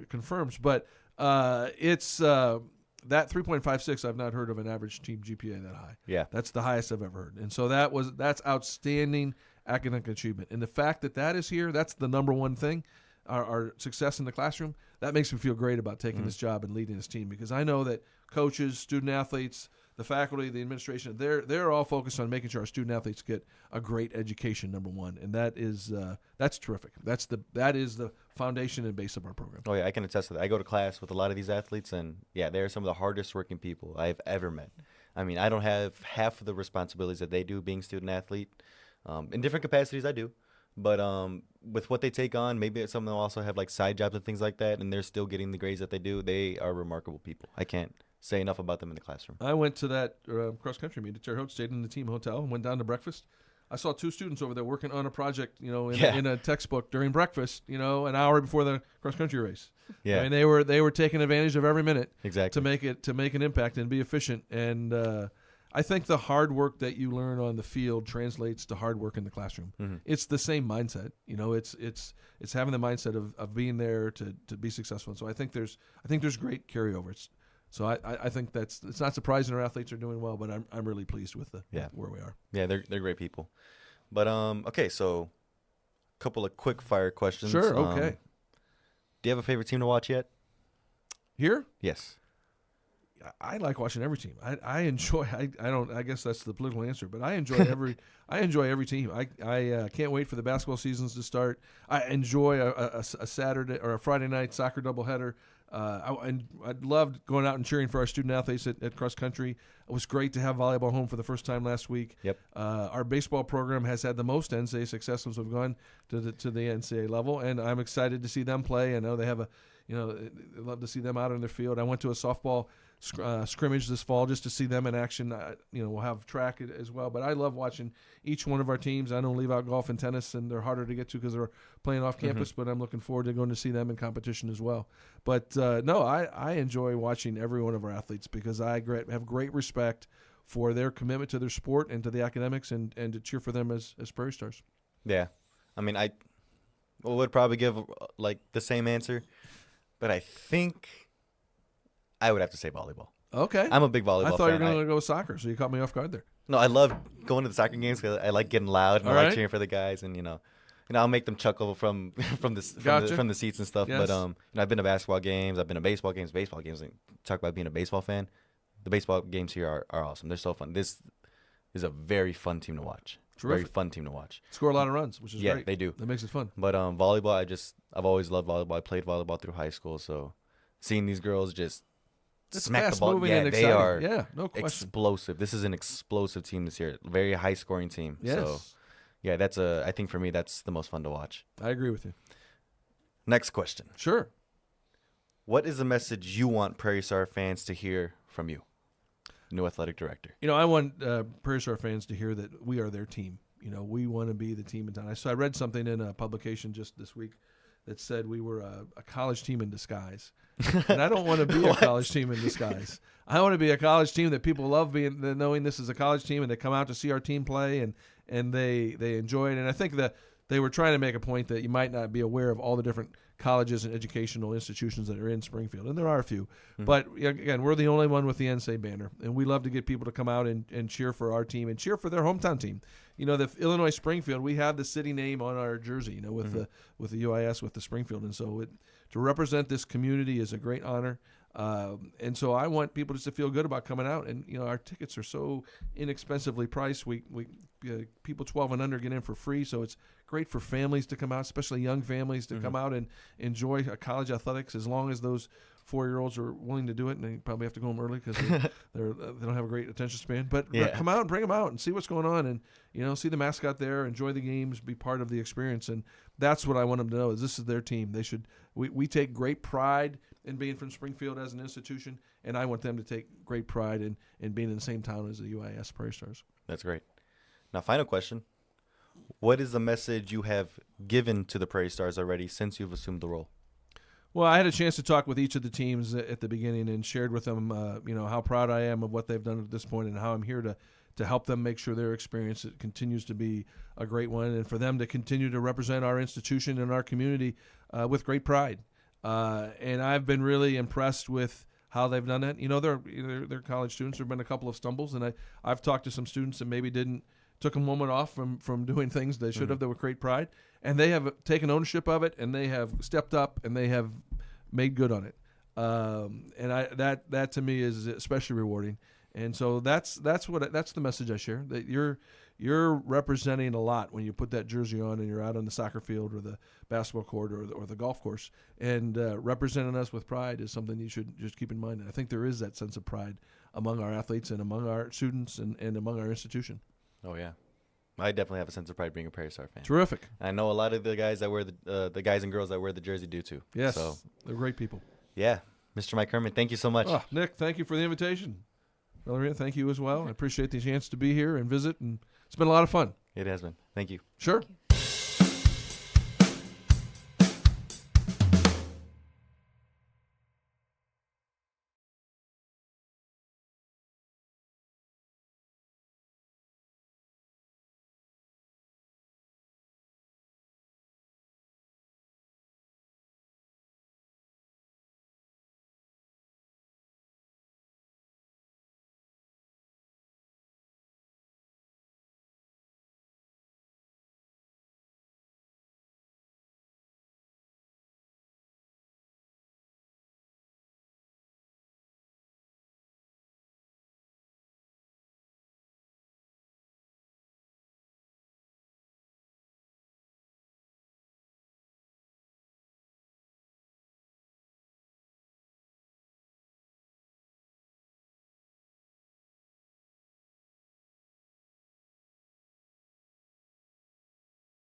confirms. But it's that 3.56, I've not heard of an average team GPA that high. Yeah. That's the highest I've ever heard. And so that's outstanding academic achievement. And the fact that is here, that's the number one thing, our success in the classroom, that makes me feel great about taking this job and leading this team, because I know that coaches, student athletes, the faculty, the administration, they're all focused on making sure our student athletes get a great education, number one. And that's terrific. That is the foundation and base of our program. Oh, yeah, I can attest to that. I go to class with a lot of these athletes, and, yeah, they're some of the hardest working people I've ever met. I mean, I don't have half of the responsibilities that they do being student athlete. In different capacities, I do. But with what they take on, maybe some of them also have, like, side jobs and things like that, and they're still getting the grades that they do. They are remarkable people. I can't say enough about them in the classroom. I went to that cross-country meet at Terre Haute, stayed in the team hotel, and went down to breakfast. I saw two students over there working on a project, in a textbook during breakfast, an hour before the cross-country race. Yeah. I mean, they were taking advantage of every minute Exactly. to make an impact and be efficient. And I think the hard work that you learn on the field translates to hard work in the classroom. It's the same mindset. It's having the mindset of being there to be successful. And so I think there's great carryovers. So I think it's not surprising our athletes are doing well, but I'm really pleased with where we are. Yeah, they're great people. But okay, so a couple of quick fire questions. Sure, okay. Do you have a favorite team to watch yet? Here? Yes. I like watching every team. I enjoy. I guess that's the political answer, but I enjoy every team. I can't wait for the basketball seasons to start. I enjoy a Saturday or a Friday night soccer doubleheader. I loved going out and cheering for our student athletes at cross country. It was great to have volleyball home for the first time last week. Yep. Our baseball program has had the most NCAA success since we've gone to the NCAA level, and I'm excited to see them play. I know they have I'd love to see them out on their field. I went to a softball scrimmage this fall just to see them in action. We'll have track as well, but I love watching each one of our teams. I don't leave out golf and tennis, and they're harder to get to because they're playing off campus, but I'm looking forward to going to see them in competition as well. But no, I enjoy watching every one of our athletes because I have great respect for their commitment to their sport and to the academics, and to cheer for them as Prairie Stars. Yeah. I mean, I would probably give like the same answer, but I think I would have to say volleyball. Okay. I'm a big I volleyball thought you fan. were going to go with soccer, so you caught me off guard there. No, I love going to the soccer games because I like getting loud and All I like right. cheering for the guys, and I'll make them chuckle from Gotcha. from the seats and stuff. Yes. But I've been to basketball games, I've been to baseball games. And talk about being a baseball fan. The baseball games here are awesome. They're so fun. This is a very fun team to watch. Terrific. Very fun team to watch. Score a lot of runs, which is Yeah, great. they do. That makes it fun. But volleyball, I've always loved volleyball. I played volleyball through high school, so seeing these girls just It's smack the ball. fast-moving Yeah, and they exciting. are Yeah, no question. explosive. This is an explosive team this year. Very high scoring team. Yes, So yeah, I think for me that's the most fun to watch. I agree with you. Next question. Sure. What is the message you want Prairie Star fans to hear from you, new athletic director? I want Prairie Star fans to hear that we are their team. We want to be the team in town. So I read something in a publication just this week that said we were a college team in disguise. And I don't want to be a college team in disguise. I want to be a college team that people love knowing this is a college team, and they come out to see our team play and they enjoy it. And I think that they were trying to make a point that you might not be aware of all the different colleges and educational institutions that are in Springfield, and there are a few. Mm-hmm. But again, we're the only one with the NSA banner, and we love to get people to come out and cheer for our team and cheer for their hometown team. The Illinois Springfield, we have the city name on our jersey, with the UIS, with the Springfield, and so to represent this community is a great honor. And so I want people just to feel good about coming out, and our tickets are so inexpensively priced. We people 12 and under get in for free, so it's great for families to come out, especially young families to come out and enjoy college athletics, as long as those 4-year-olds are willing to do it, and they probably have to go home early because they don't have a great attention span. But come out and bring them out and see what's going on, and see the mascot there, enjoy the games, be part of the experience, and that's what I want them to know is this is their team. They should. We take great pride in being from Springfield as an institution, and I want them to take great pride in being in the same town as the UIS Prairie Stars. That's great. Now, final question. What is the message you have given to the Prairie Stars already since you've assumed the role? Well, I had a chance to talk with each of the teams at the beginning and shared with them, how proud I am of what they've done at this point and how I'm here to help them make sure their experience continues to be a great one and for them to continue to represent our institution and our community with great pride. And I've been really impressed with how they've done that. They're college students. There have been a couple of stumbles, and I've talked to some students that maybe took a moment off from doing things they should have that with great pride, and they have taken ownership of it, and they have stepped up, and they have made good on it. And that to me is especially rewarding. And so that's the message I share, that you're representing a lot when you put that jersey on and you're out on the soccer field or the basketball court or the golf course, and representing us with pride is something you should just keep in mind. And I think there is that sense of pride among our athletes and among our students and among our institution. Oh yeah, I definitely have a sense of pride being a Prairie Star fan. Terrific. I know a lot of the guys that wear the guys and girls that wear the jersey do too. Yes, so they're great people. Yeah, Mr. Mike Hermann, thank you so much. Oh, Nick, thank you for the invitation. Valeria, thank you as well. I appreciate the chance to be here and visit, and it's been a lot of fun. It has been. Thank you. Sure. Thank you.